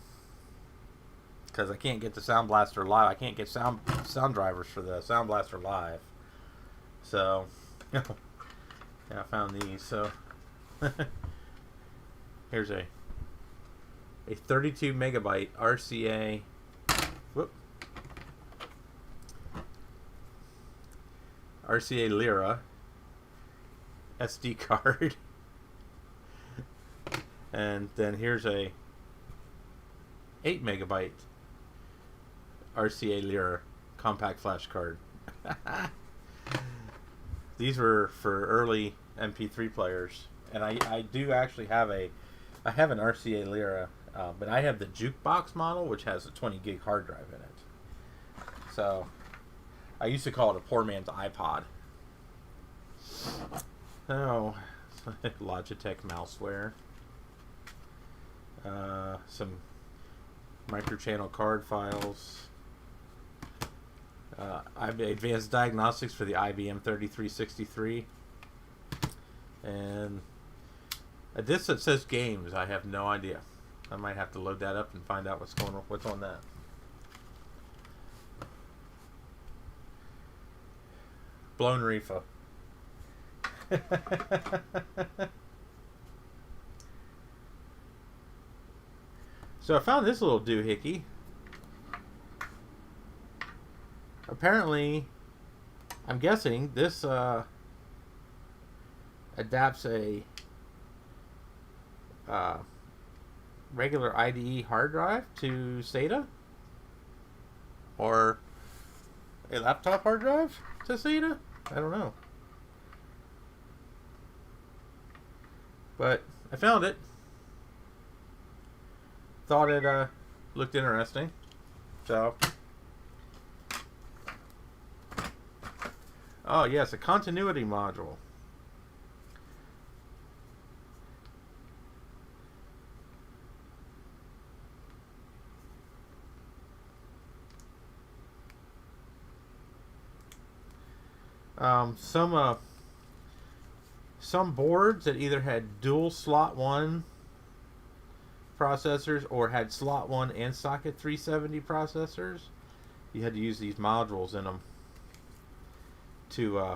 I can't get the Sound Blaster Live. I can't get sound drivers for the Sound Blaster Live, so Yeah, I found these. So here's a 32 megabyte RCA. Whoop. RCA Lira SD card. And then here's a 8 megabyte RCA Lira compact flash card. These were for early MP3 players, and I do actually have an RCA Lira, but I have the jukebox model, which has a 20 gig hard drive in it. So I used to call it a poor man's iPod. Oh, Logitech mouseware. Some microchannel card files. Advanced diagnostics for the IBM 3363. And a disc that says games. I have no idea. I might have to load that up and find out what's on that. Blown reefer. So I found this little doohickey. Apparently, I'm guessing this adapts a regular IDE hard drive to SATA, or a laptop hard drive to SATA. I don't know, but I found it. Thought it looked interesting, so. Oh yes, a continuity module. Some boards that either had dual slot 1 processors or had slot 1 and socket 370 processors, you had to use these modules in them to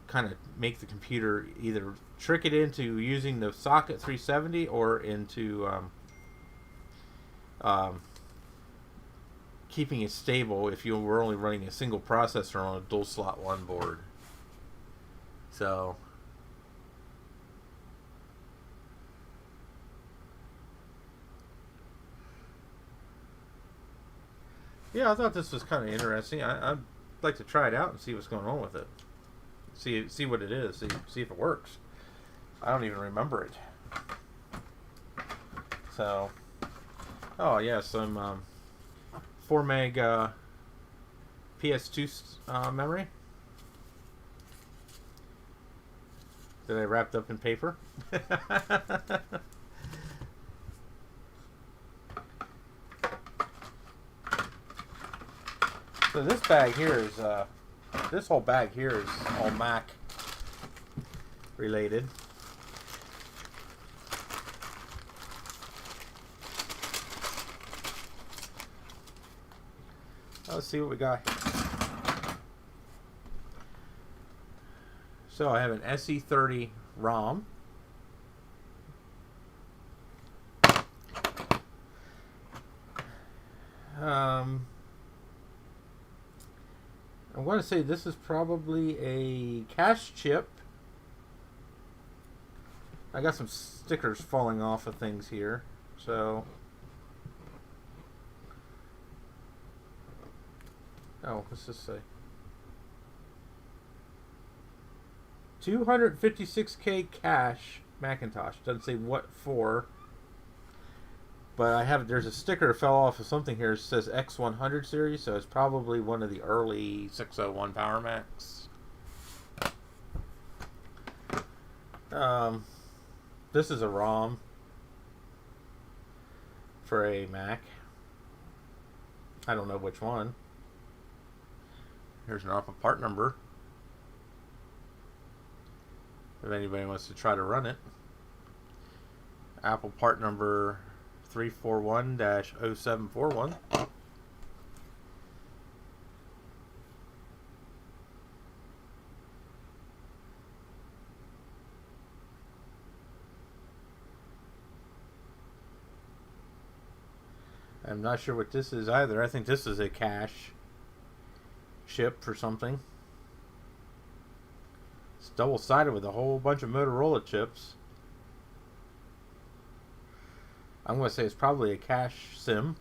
kind of make the computer either trick it into using the socket 370 or into keeping it stable if you were only running a single processor on a dual slot 1 board. So yeah, I thought this was kind of interesting. I'd like to try it out and see what's going on with it. See what it is. See if it works. I don't even remember it. So, oh yeah, some 4 meg PS2 memory that I wrapped up in paper. So this bag here is, this whole bag here is all Mac related. Let's see what we got. So I have an SE30 ROM. I'm going to say this is probably a cache chip. I got some stickers falling off of things here, so. Oh, what's this say? 256K cache Macintosh. Doesn't say what for. But I have, there's a sticker that fell off of something here. It says X100 series, so it's probably one of the early 601 Power Macs. This is a ROM for a Mac. I don't know which one. Here's an ARPA part number if anybody wants to try to run it. Apple part number 341-0741. I'm not sure what this is either. I think this is a cache chip for something. It's double-sided with a whole bunch of Motorola chips. I'm going to say it's probably a cache SIM.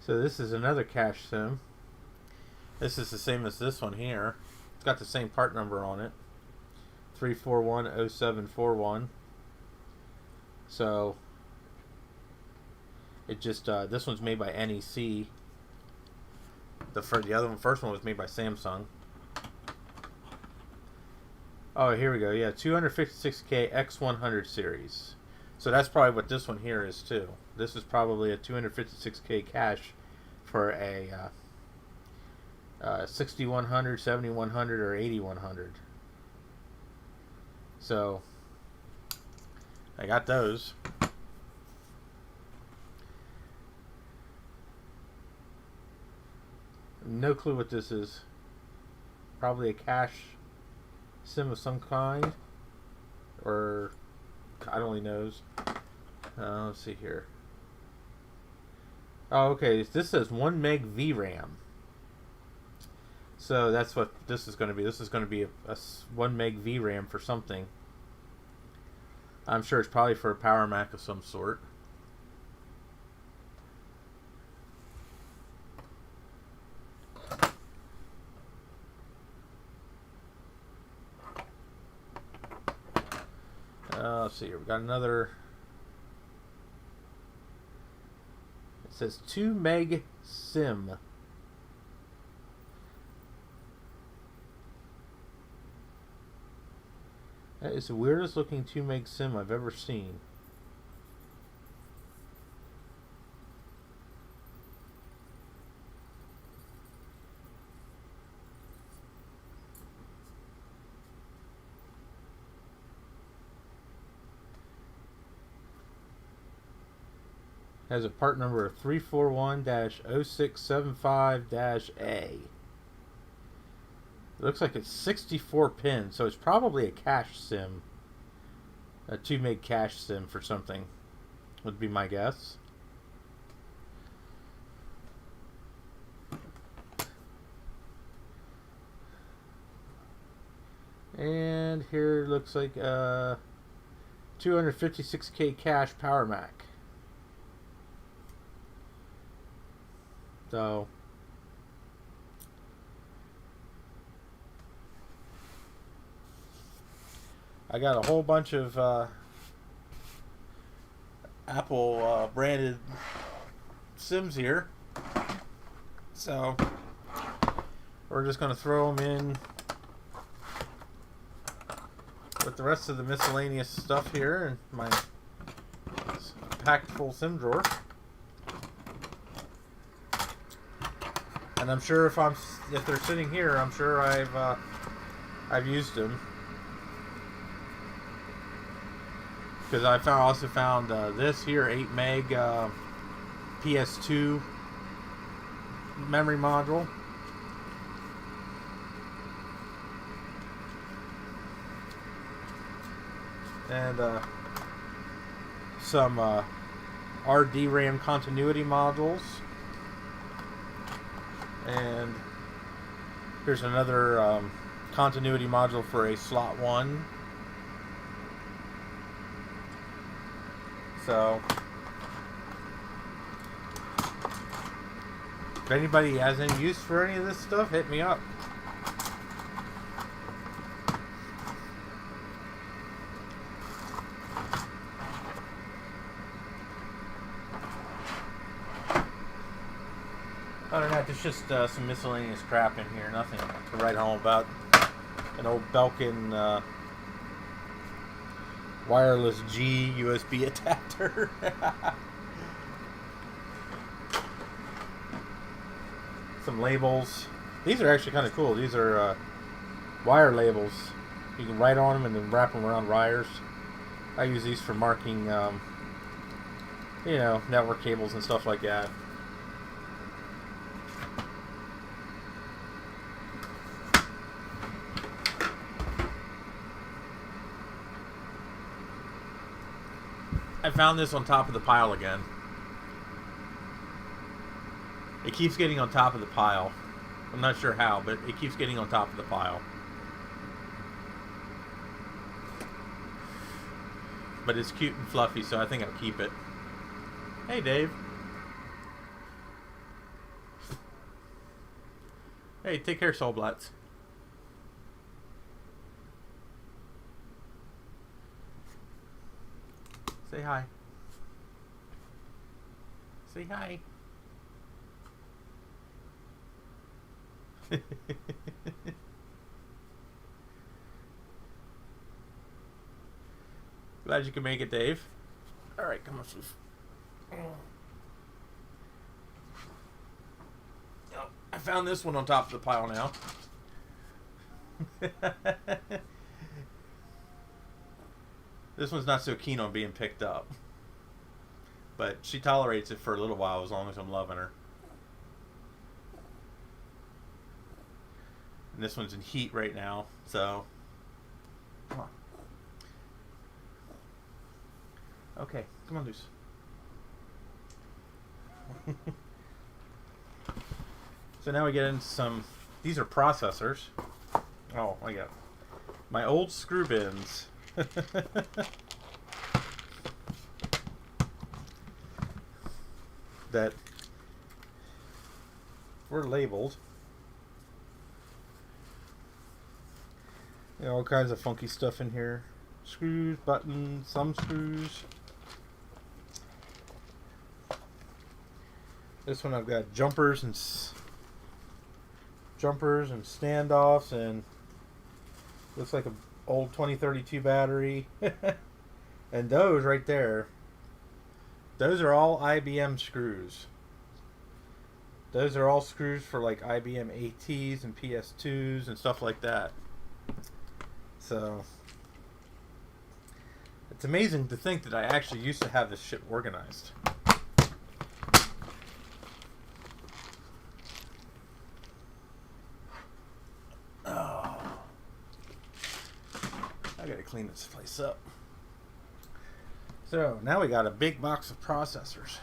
So this is another cache SIM. This is the same as this one here. It's got the same part number on it. 3410741. So it just this one's made by NEC. The first one was made by Samsung. Oh, here we go. Yeah, 256K X100 series. So that's probably what this one here is too. This is probably a 256K cache for a 6100, 7100, or 8100. So I got those. No clue what this is. Probably a cache SIM of some kind, or God only knows. Let's see here. Oh, okay. This says 1 meg VRAM. So that's what this is going to be. This is going to be a 1 meg VRAM for something. I'm sure it's probably for a Power Mac of some sort. Let's see here. We got another. It says 2 meg SIM. That is the weirdest looking 2 meg SIM I've ever seen. Has a part number of 341-0675-A. It looks like it's 64 pins, so it's probably a cache SIM. A 2 meg cache SIM for something would be my guess. And here looks like a 256K cache Power Mac. So I got a whole bunch of Apple branded SIMs here, so we're just going to throw them in with the rest of the miscellaneous stuff here in my packed full SIM drawer. And I'm sure if they're sitting here, I'm sure I've used them, because I also found this here 8 meg PS2 memory module, and some RDRAM continuity modules. And here's another continuity module for a slot 1. So if anybody has any use for any of this stuff, hit me up. Other than that, there's just some miscellaneous crap in here. Nothing to write home about. An old Belkin wireless G USB adapter. Some labels. These are actually kind of cool. These are wire labels. You can write on them and then wrap them around wires. I use these for marking, network cables and stuff like that. I found this on top of the pile again. It keeps getting on top of the pile. I'm not sure how, but it keeps getting on top of the pile. But it's cute and fluffy, so I think I'll keep it. Hey, Dave. Hey, take care, Soulblats. Say hi. Say hi. Glad you could make it, Dave. All right, come on, Foof. Oh, I found this one on top of the pile now. This one's not so keen on being picked up, but she tolerates it for a little while as long as I'm loving her. And this one's in heat right now, so come on. Okay, come on, Luce. So now we get into some. These are processors. Oh, I got my old screw bins. That were labeled. You know, all kinds of funky stuff in here. Screws, buttons, some screws. This one I've got jumpers and standoffs, and looks like an old 2032 battery. And those right there, those are all IBM screws. Those are all screws for like IBM ATs and PS2s and stuff like that. So it's amazing to think that I actually used to have this shit organized. Oh, I gotta clean this place up. So now we got a big box of processors.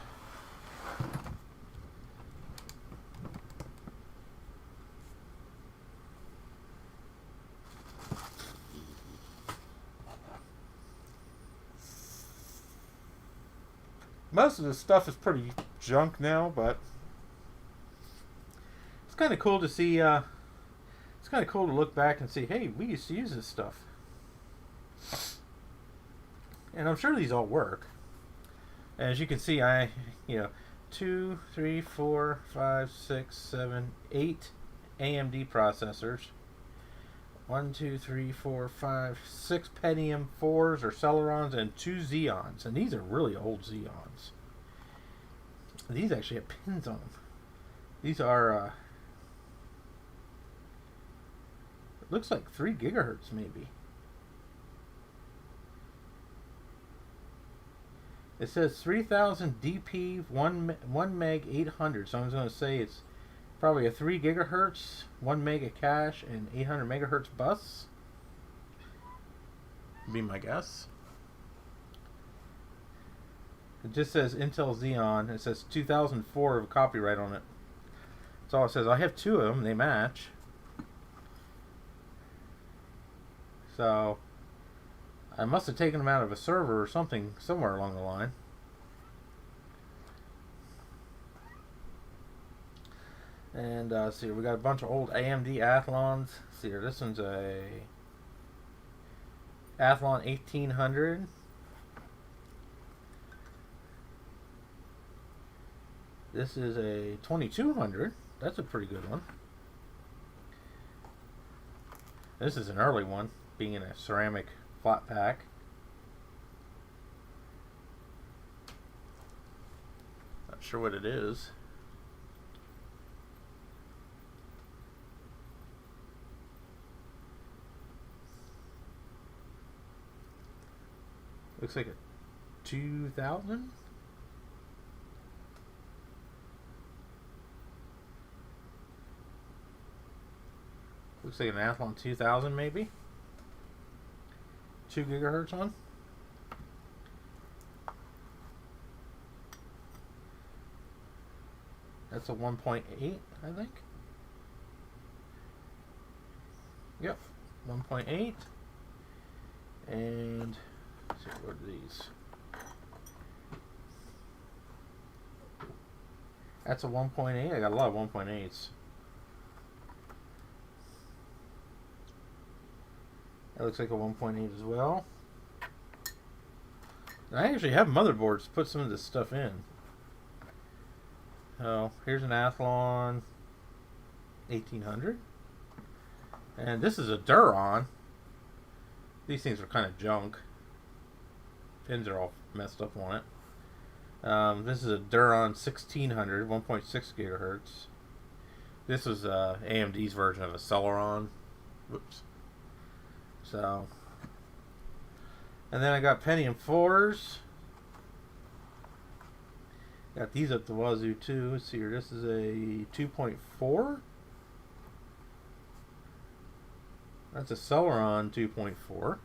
Most of this stuff is pretty junk now, but it's kind of cool to see. It's kind of cool to look back and see, hey, we used to use this stuff. And I'm sure these all work. As you can see, 2, 3, 4, 5, 6, 7, 8 AMD processors. 1, 2, 3, 4, 5, 6 Pentium 4s or Celerons, and 2 Xeons. And these are really old Xeons. These actually have pins on them. These are, it looks like 3 gigahertz maybe. It says 3000 DP 1 meg 800. So I'm going to say it's probably a 3 gigahertz, 1 meg of cache, and 800 megahertz bus. Be my guess. It just says Intel Xeon. It says 2004 of copyright on it. That's all it says. I have 2 of them. They match. So I must have taken them out of a server or something somewhere along the line. And see, we got a bunch of old AMD Athlons. See here, this one's a Athlon 1800. This is a 2200. That's a pretty good one. This is an early one, being in a ceramic flat pack. Not sure what it is. Looks like a 2000. Looks like an Athlon 2000 maybe. 2 gigahertz one. That's a 1.8, I think. Yep, 1.8. And let's see, what are these? That's a 1.8. I got a lot of 1.8s. That looks like a 1.8 as well. And I actually have motherboards to put some of this stuff in. Oh, here's an Athlon 1800. And this is a Duron. These things are kind of junk. Pins are all messed up on it. This is a Duron 1600, 1.6 gigahertz. This was AMD's version of a Celeron. Whoops. So, and then I got Pentium 4s. Got these up the wazoo too. Let's see here. This is a 2.4. That's a Celeron 2.4.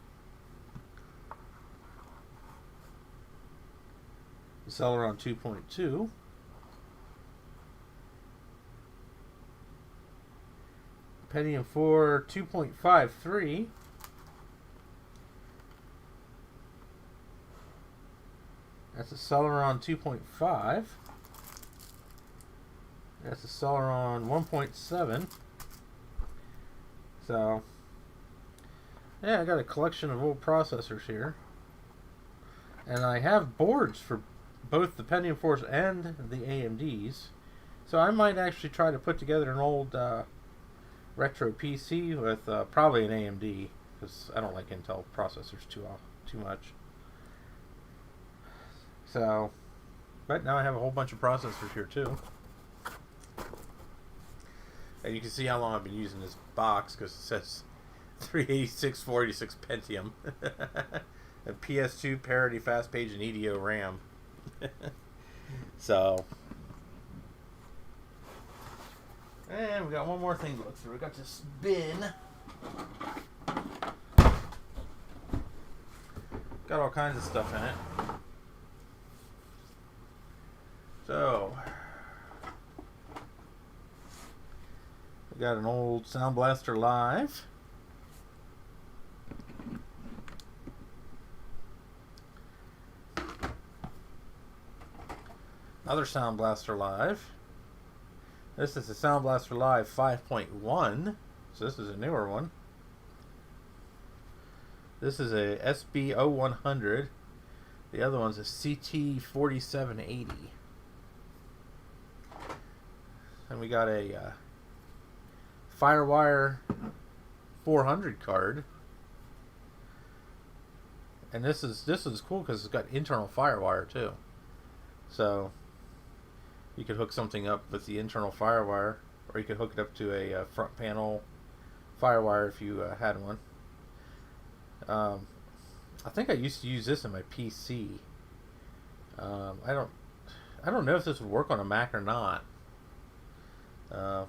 The Celeron 2.2. Pentium 4 2.53. That's a Celeron 2.5. That's a Celeron 1.7. So, yeah, I got a collection of old processors here. And I have boards for both the Pentium 4s and the AMDs. So I might actually try to put together an old retro PC with probably an AMD, because I don't like Intel processors too much. So, but now I have a whole bunch of processors here too. And you can see how long I've been using this box, because it says 386, 486 Pentium. A PS2 parity fast page and EDO RAM. So, and we got one more thing to look through. We got this bin. Got all kinds of stuff in it. So, we got an old Sound Blaster Live. Another Sound Blaster Live. This is the Sound Blaster Live 5.1. So this is a newer one. This is a SB0100. The other one's a CT4780. And we got a Firewire 400 card. And this is cool because it's got internal Firewire too. So you could hook something up with the internal Firewire, or you could hook it up to a front panel Firewire if you had one. I think I used to use this in my PC. I don't know if this would work on a Mac or not. I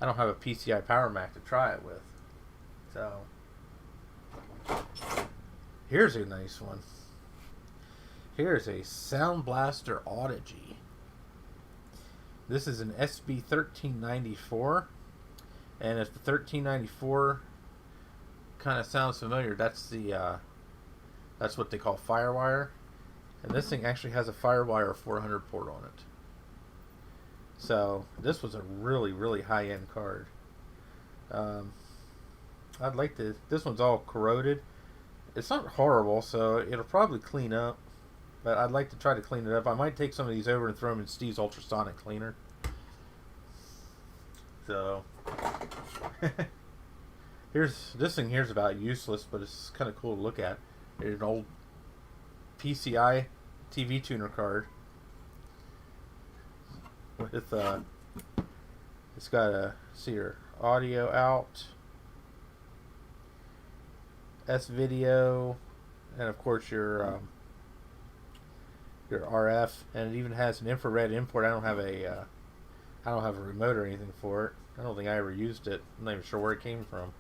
don't have a PCI Power Mac to try it with. So here's a nice one. Here's a Sound Blaster Audigy. This is an SB1394, and if the 1394 kind of sounds familiar, that's the that's what they call Firewire, and this thing actually has a Firewire 400 port on it. So this was a really high-end card. I'd like to. This one's all corroded. It's not horrible, so it'll probably clean up. But I'd like to try to clean it up. I might take some of these over and throw them in Steve's ultrasonic cleaner. So this thing here's about useless, but it's kind of cool to look at. It's an old PCI TV tuner card with it's got a audio out, S video, and of course your RF, and it even has an infrared import. I don't have a remote or anything for it. I don't think I ever used it. I'm not even sure where it came from.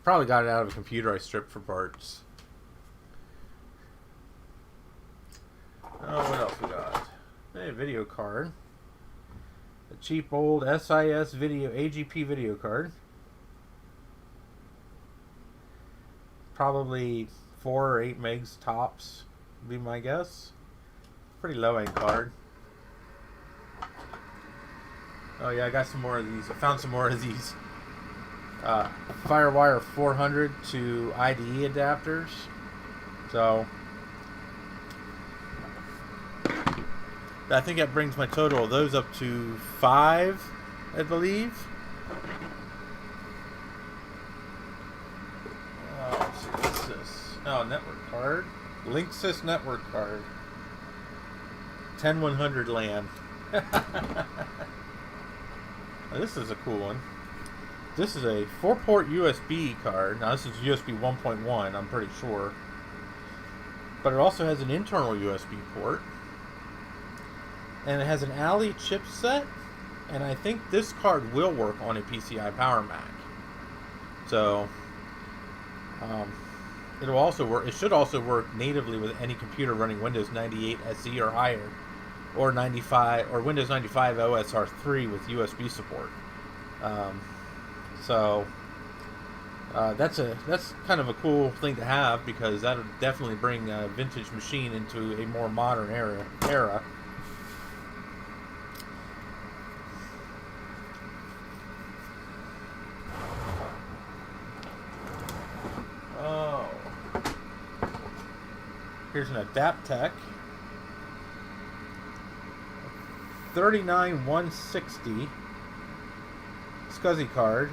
Probably got it out of a computer I stripped for parts. Oh, what else we got? Okay, video card. A cheap old SIS video AGP video card. Probably 4 or 8 megs tops, would be my guess. Pretty low end card. Oh yeah, I got some more of these. I found some more of these Firewire 400 to IDE adapters. So I think that brings my total of those up to 5, I believe. Oh, let's see, what's this? Oh, network card. Linksys network card. 10100 LAN. Now, this is a cool one. This is a 4-port USB card. Now this is USB 1.1, I'm pretty sure. But it also has an internal USB port. And it has an Ali chipset. And I think this card will work on a PCI Power Mac. So, it'll also work. It should also work natively with any computer running Windows 98 SE or higher, or 95 or Windows 95 OSR3 with USB support. That's kind of a cool thing to have, because that'll definitely bring a vintage machine into a more modern era. Oh, here's an Adaptec 39160 SCSI card,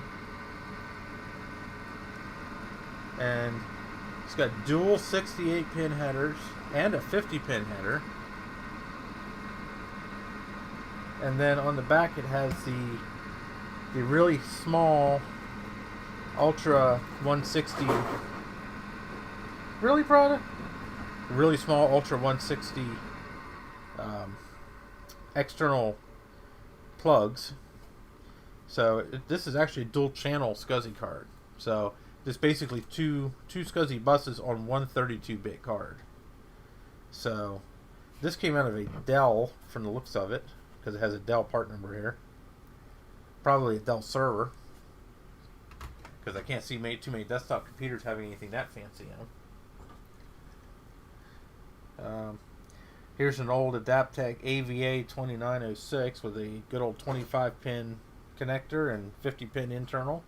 and it's got dual 68 pin headers and a 50 pin header, and then on the back it has the really small Ultra 160. Really, product? Really small Ultra 160 external plugs. So this is actually a dual channel SCSI card. So there's basically two SCSI buses on one 32-bit card. So this came out of a Dell from the looks of it, because it has a Dell part number here. Probably a Dell server, because I can't see too many desktop computers having anything that fancy in them. Here's an old Adaptec AVA 2906 with a good old 25-pin connector and 50-pin internal.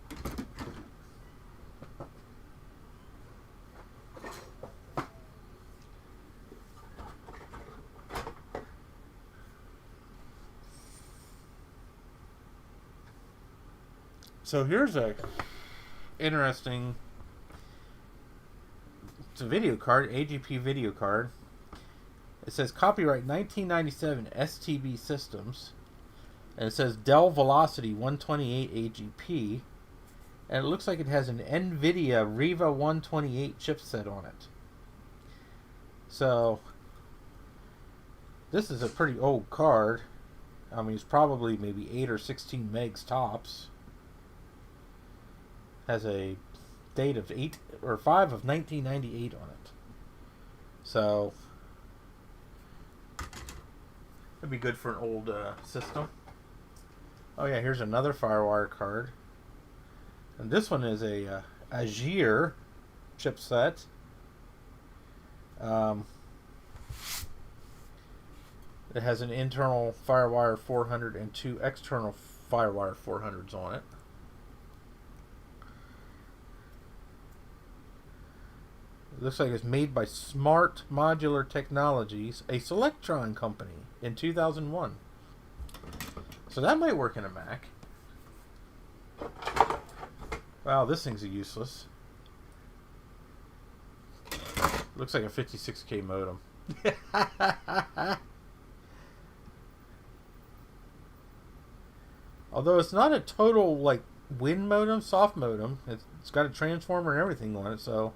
So here's a interesting, it's a video card, AGP video card. It says copyright 1997 STB Systems, and it says Dell Velocity 128 AGP, and it looks like it has an NVIDIA Riva 128 chipset on it. So this is a pretty old card. I mean, it's probably maybe 8 or 16 megs tops. Has a date of 5 of 1998 on it. So it'd be good for an old system. Oh yeah, here's another Firewire card, and this one is a Azure chipset. It has an internal Firewire 400 and 2 external Firewire 400s on it. It looks like it's made by Smart Modular Technologies, a Selectron company, in 2001. So that might work in a Mac. Wow, this thing's useless. Looks like a 56K modem. Although it's not a total, like, Win modem, soft modem. It's got a transformer and everything on it, so...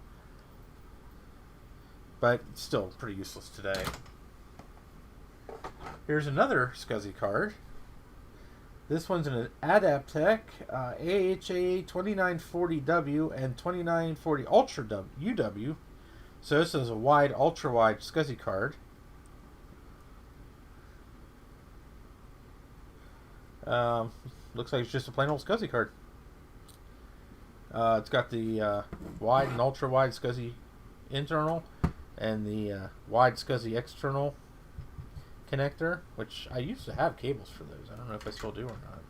But it's still pretty useless today. Here's another SCSI card. This one's an Adaptec AHA 2940W and 2940 Ultra UW. So this is a wide, ultra wide SCSI card. Looks like it's just a plain old SCSI card. It's got the wide and ultra wide SCSI internal and the wide SCSI external connector, which I used to have cables for those. I don't know if I still do or not.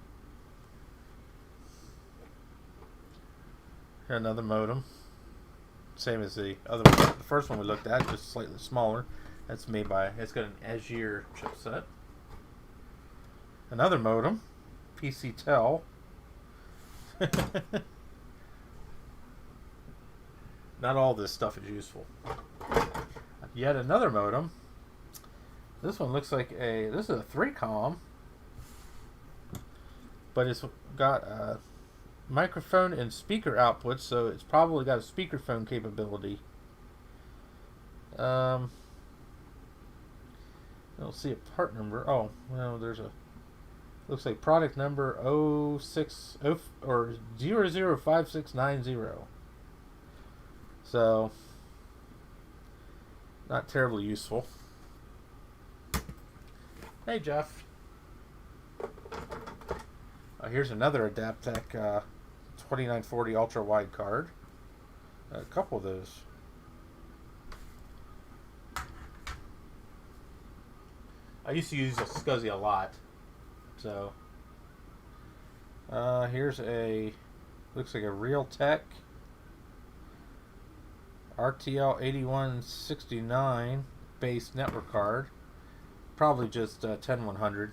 Here, another modem, same as the other one. The first one we looked at, just slightly smaller. That's made by, it's got an Azure chipset. Another modem, PC Tel. Not all this stuff is useful. Yet another modem. This one looks like this is a 3-comm, but it's got a microphone and speaker output, so it's probably got a speakerphone capability. I don't see a part number. Oh, well, there's a, looks like product number 060 or 005690. So, not terribly useful. Hey, Jeff. Here's another Adaptec 2940 ultra wide card. A couple of those. I used to use a SCSI a lot. So, here's a, looks like a Realtek RTL 8169 base network card. Probably just 10100.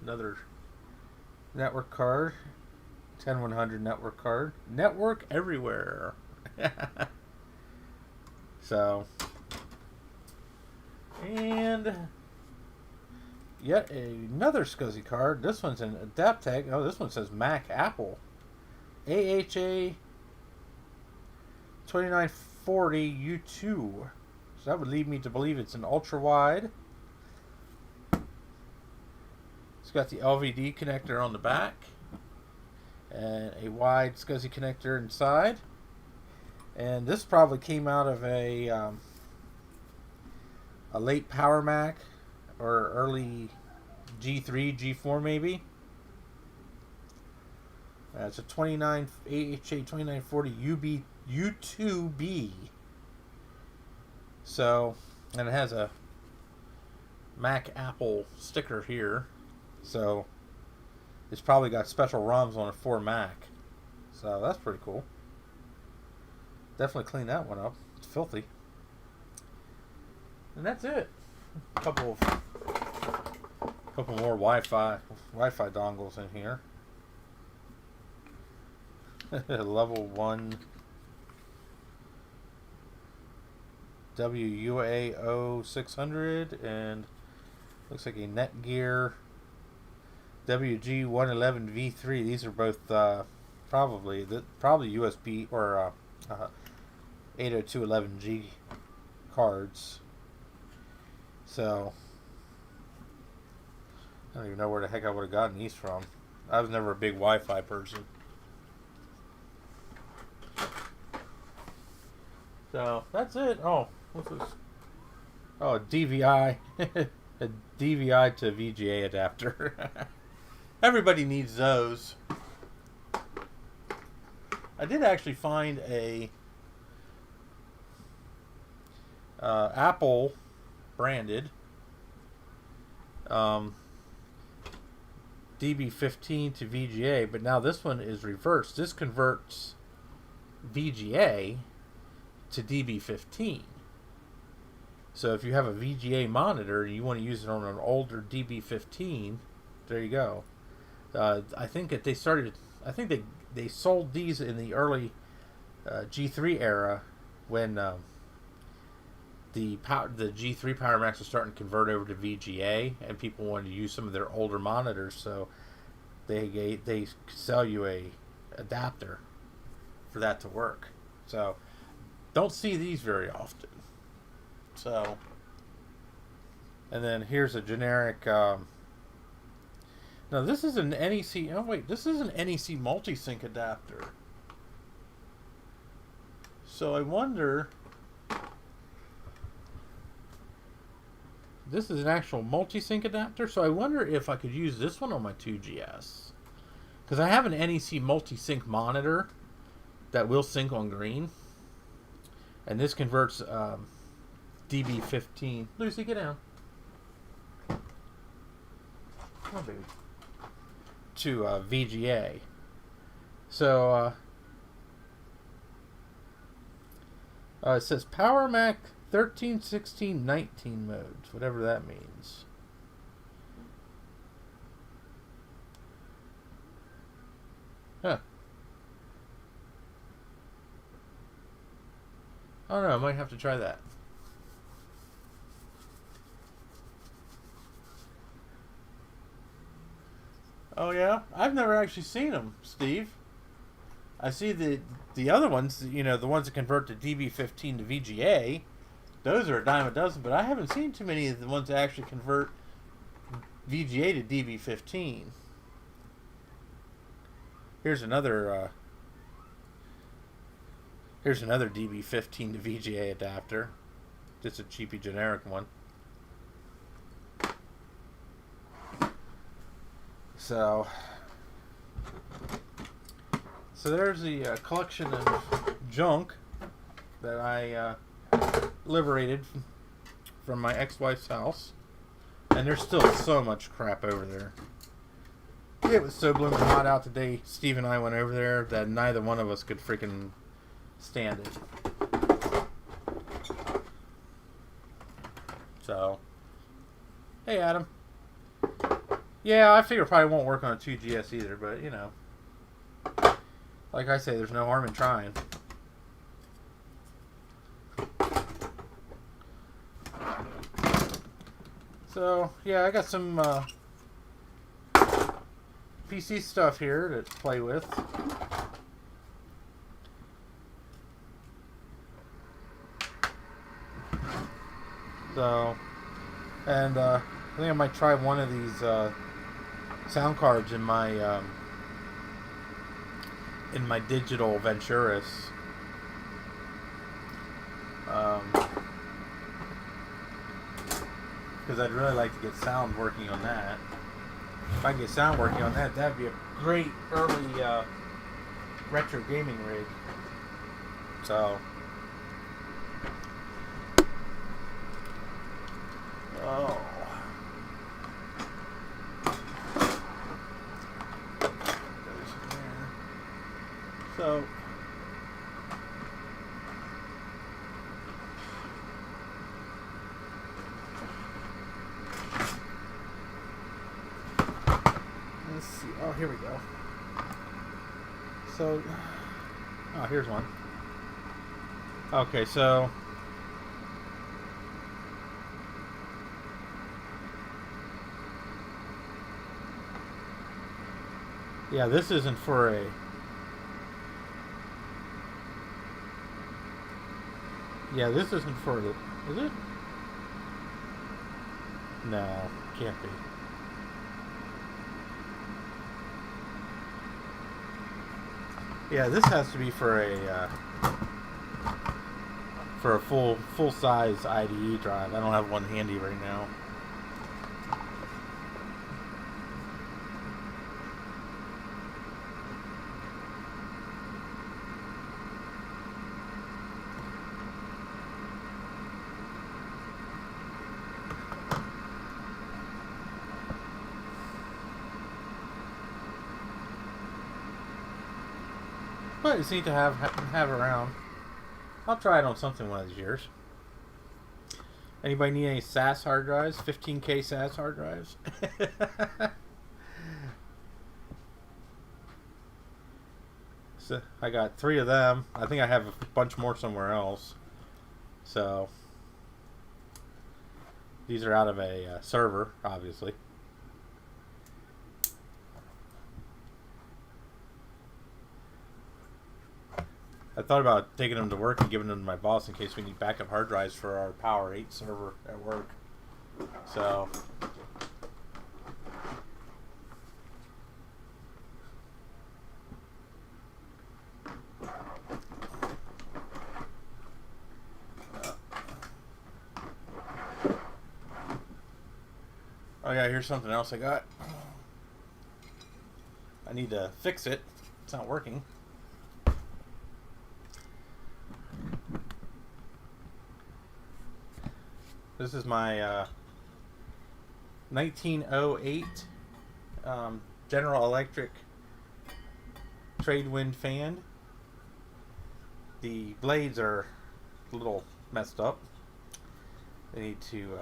Another network card. 10100 network card. Network everywhere. So, and yet another SCSI card. This one's an Adaptec. Oh, this one says Mac Apple. AHA 2940 U2. So that would lead me to believe it's an ultra wide. It's got the LVD connector on the back and a wide SCSI connector inside. And this probably came out of a late Power Mac or early G3, G4 maybe. It's a AHA 2940 U2B. So, and it has a Mac Apple sticker here. So, it's probably got special ROMs on it for Mac. So, that's pretty cool. Definitely clean that one up. It's filthy. And that's it. A couple more Wi-Fi dongles in here. Level 1 WUAO 600 and looks like a Netgear WG111 V3. These are both probably USB or 802.11G cards. So I don't even know where the heck I would have gotten these from. I was never a big Wi-Fi person. So that's it. Oh, what's this? Oh, a DVI. A DVI to VGA adapter. Everybody needs those. I did actually find a Apple branded DB15 to VGA, but now this one is reversed. This converts VGA to DB15. So if you have a VGA monitor and you want to use it on an older DB15, there you go. I think that they sold these in the early G3 era when the G3 Power Macs was starting to convert over to VGA, and people wanted to use some of their older monitors, so they sell you a adapter for that to work. So don't see these very often. So, and then here's a generic. Now this is an NEC. Oh wait, this is an NEC multi-sync adapter. So I wonder this is an actual multi-sync adapter, so I wonder if I could use this one on my 2GS. Because I have an NEC multi-sync monitor that will sync on green. And this converts DB15. Lucy, get down. Come on, baby. To VGA. So, it says Power Mac 13, 16, 19 modes, whatever that means. Huh. I don't know, I might have to try that. Oh yeah? I've never actually seen them, Steve. I see the other ones, you know, the ones that convert to DB15 to VGA. Those are a dime a dozen, but I haven't seen too many of the ones that actually convert VGA to DB15. Here's another DB15 to VGA adapter. Just a cheapy generic one. So there's the collection of junk that I liberated from my ex-wife's house. And there's still so much crap over there. It was so blooming hot out today. Steve and I went over there that neither one of us could freaking stand it. So, hey Adam. Yeah, I figure it probably won't work on a 2GS either, but you know. Like I say, there's no harm in trying. So, yeah, I got some PC stuff here to play with. So, and I think I might try one of these sound cards in my digital Venturis. Because I'd really like to get sound working on that. If I can get sound working on that, that'd be a great early retro gaming rig. So, oh. So, let's see. Oh, here we go. So, oh, here's one. Okay, so yeah, this isn't for a. Yeah, this isn't for the. Is it? No, can't be. Yeah, this has to be for a full size IDE drive. I don't have one handy right now. But it's neat to have around. I'll try it on something one of these years. Anybody need any SAS hard drives? 15K SAS hard drives? So I got 3 of them. I think I have a bunch more somewhere else. So these are out of a server, obviously. I thought about taking them to work and giving them to my boss in case we need backup hard drives for our Power 8 server at work. So, Oh yeah, here's something else I got. I need to fix it. It's not working. This is my 1908 General Electric trade wind fan. The blades are a little messed up. They need to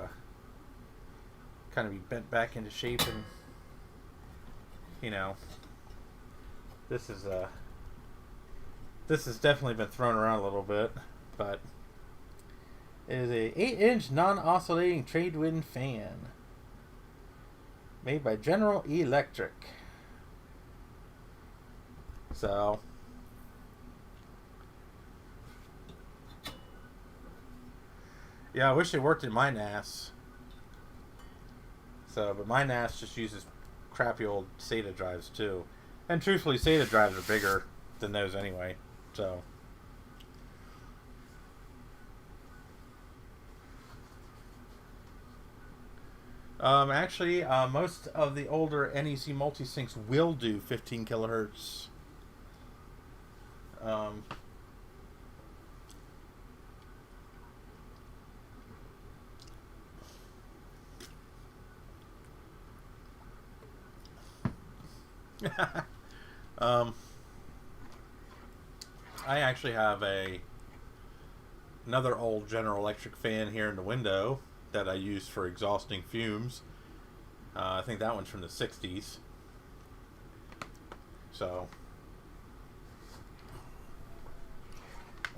kind of be bent back into shape, and you know, this has definitely been thrown around a little bit, but it is a 8-inch non-oscillating trade wind fan made by General Electric. So yeah, I wish it worked in my NAS. But my NAS just uses crappy old SATA drives too. And truthfully, SATA drives are bigger than those anyway. So actually, most of the older NEC multisinks will do 15 kilohertz. I actually have another old General Electric fan here in the window that I use for exhausting fumes. I think that one's from the 60s. So,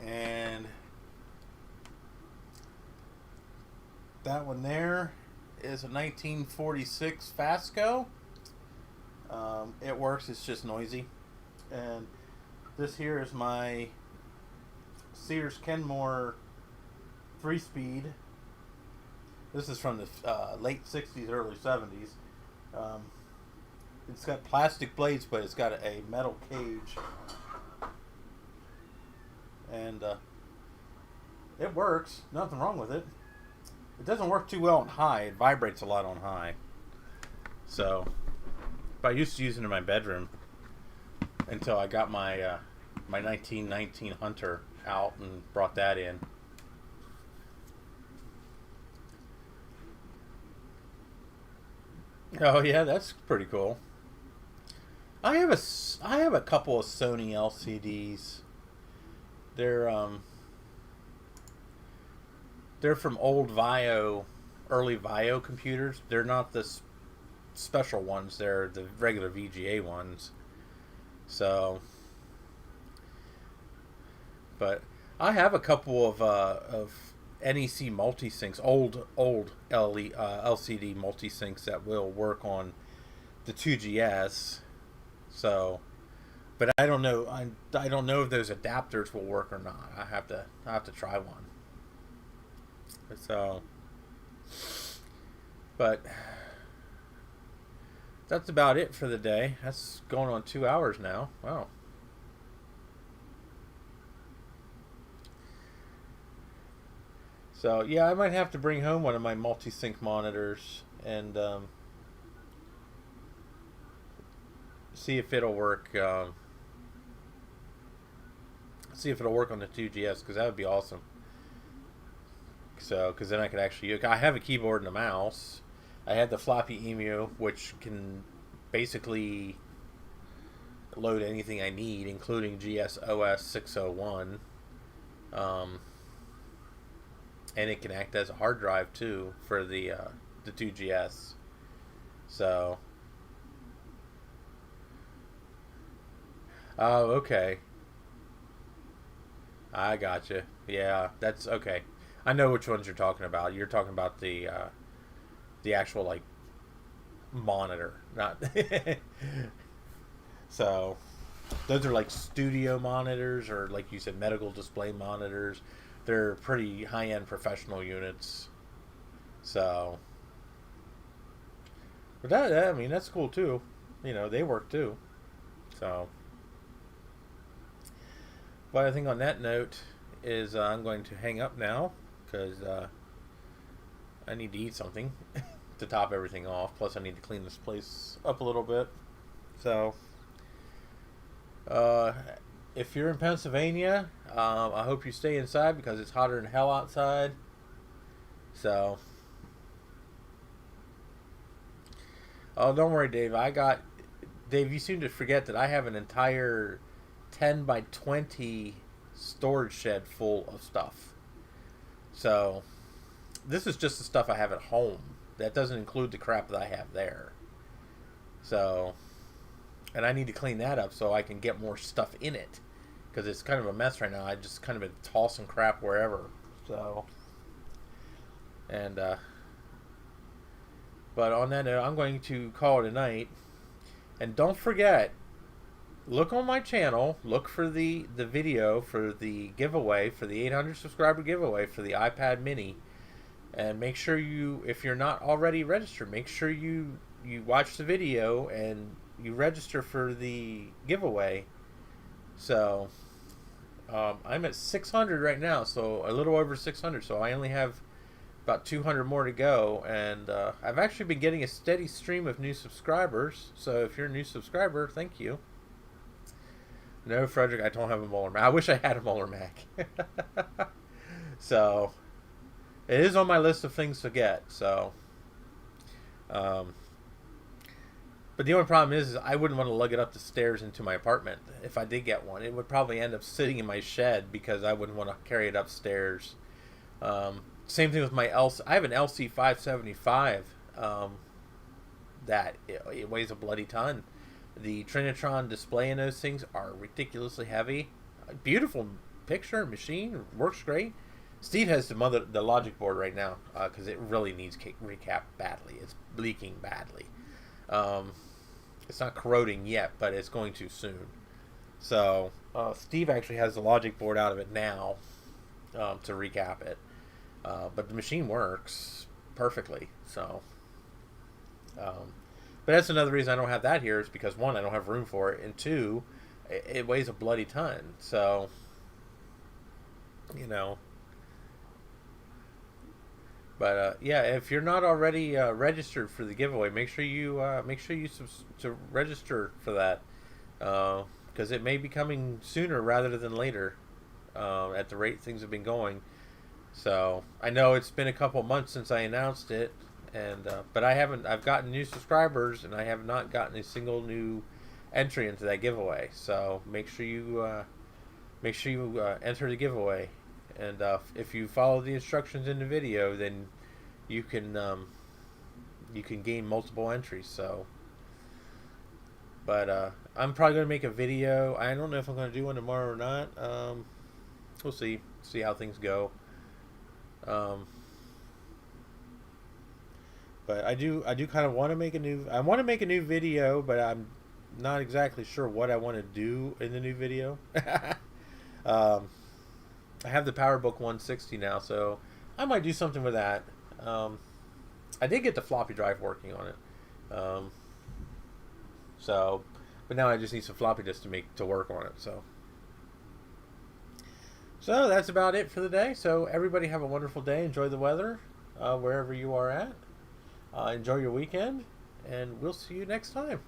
and that one there is a 1946 Fasco. It works, it's just noisy. And this here is my Sears Kenmore 3-speed. This is from the late 60s, early 70s. It's got plastic blades, but it's got a metal cage. And it works. Nothing wrong with it. It doesn't work too well on high. It vibrates a lot on high. So, but I used to use it in my bedroom until I got my my 1919 Hunter out and brought that in. Oh yeah, that's pretty cool. I have a couple of Sony LCDs. They're from old VAIO, early VAIO computers. They're not the special ones. They're the regular VGA ones. So, but I have a couple of NEC multisinks, old LCD multisinks that will work on the 2GS. So, but I don't know. I don't know if those adapters will work or not. I have to try one. So, but that's about it for the day. That's going on 2 hours now. Wow. So yeah, I might have to bring home one of my multi-sync monitors and see if it'll work. See if it'll work on the 2GS, because that would be awesome. So, because then I could actually, I have a keyboard and a mouse. I had the floppy emu, which can basically load anything I need, including GSOS 601. And it can act as a hard drive too for the 2GS. So, oh, okay. I gotcha. Yeah, that's okay. I know which ones you're talking about. You're talking about the actual like monitor, not. So, those are like studio monitors, or like you said, medical display monitors. They're pretty high-end professional units. So, but I mean, that's cool too. You know, they work too. So, but I think on that note is I'm going to hang up now, because I need to eat something. to top everything off. Plus, I need to clean this place up a little bit. So, if you're in Pennsylvania, I hope you stay inside because it's hotter than hell outside. So, oh, don't worry, Dave. Dave, you seem to forget that I have an entire 10 by 20 storage shed full of stuff. So, this is just the stuff I have at home. That doesn't include the crap that I have there. So, and I need to clean that up so I can get more stuff in it. Because it's kind of a mess right now. I just kind of been tossing crap wherever. So, and, but on that note, I'm going to call it a night. And don't forget, look on my channel, look for the video for the giveaway, for the 800 subscriber giveaway for the iPad mini. And make sure you, if you're not already registered, make sure you watch the video and you register for the giveaway. So, I'm at 600 right now, so a little over 600. So I only have about 200 more to go, and I've actually been getting a steady stream of new subscribers. So if you're a new subscriber, thank you. No, Frederick, I don't have a Molar Mac. I wish I had a Molar Mac. So it is on my list of things to get. So, but the only problem is I wouldn't want to lug it up the stairs into my apartment. If I did get one, it would probably end up sitting in my shed because I wouldn't want to carry it upstairs. Same thing with my I have an LC 575 that it weighs a bloody ton. The Trinitron display in those things are ridiculously heavy. Beautiful picture machine, works great. Steve has the logic board right now because it really needs recap badly. It's leaking badly. It's not corroding yet, but it's going to soon. So Steve actually has the logic board out of it now to recap it. But the machine works perfectly. So, but that's another reason I don't have that here is because one, I don't have room for it, and two, it weighs a bloody ton. So, you know. But yeah, if you're not already registered for the giveaway, make sure you to register for that because it may be coming sooner rather than later at the rate things have been going. So I know it's been a couple months since I announced it, and but I've gotten new subscribers, and I have not gotten a single new entry into that giveaway. So make sure you enter the giveaway, and if you follow the instructions in the video, then you can gain multiple entries. So, but I'm probably going to make a video. I don't know if I'm going to do one tomorrow or not. We'll see how things go. But I do kind of want to make a new video, but I'm not exactly sure what I want to do in the new video. I have the PowerBook 160 now, so I might do something with that. I did get the floppy drive working on it. So, but now I just need some floppy disks to work on it. So that's about it for the day. So everybody have a wonderful day. Enjoy the weather wherever you are at. Enjoy your weekend, and we'll see you next time.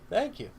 Thank you.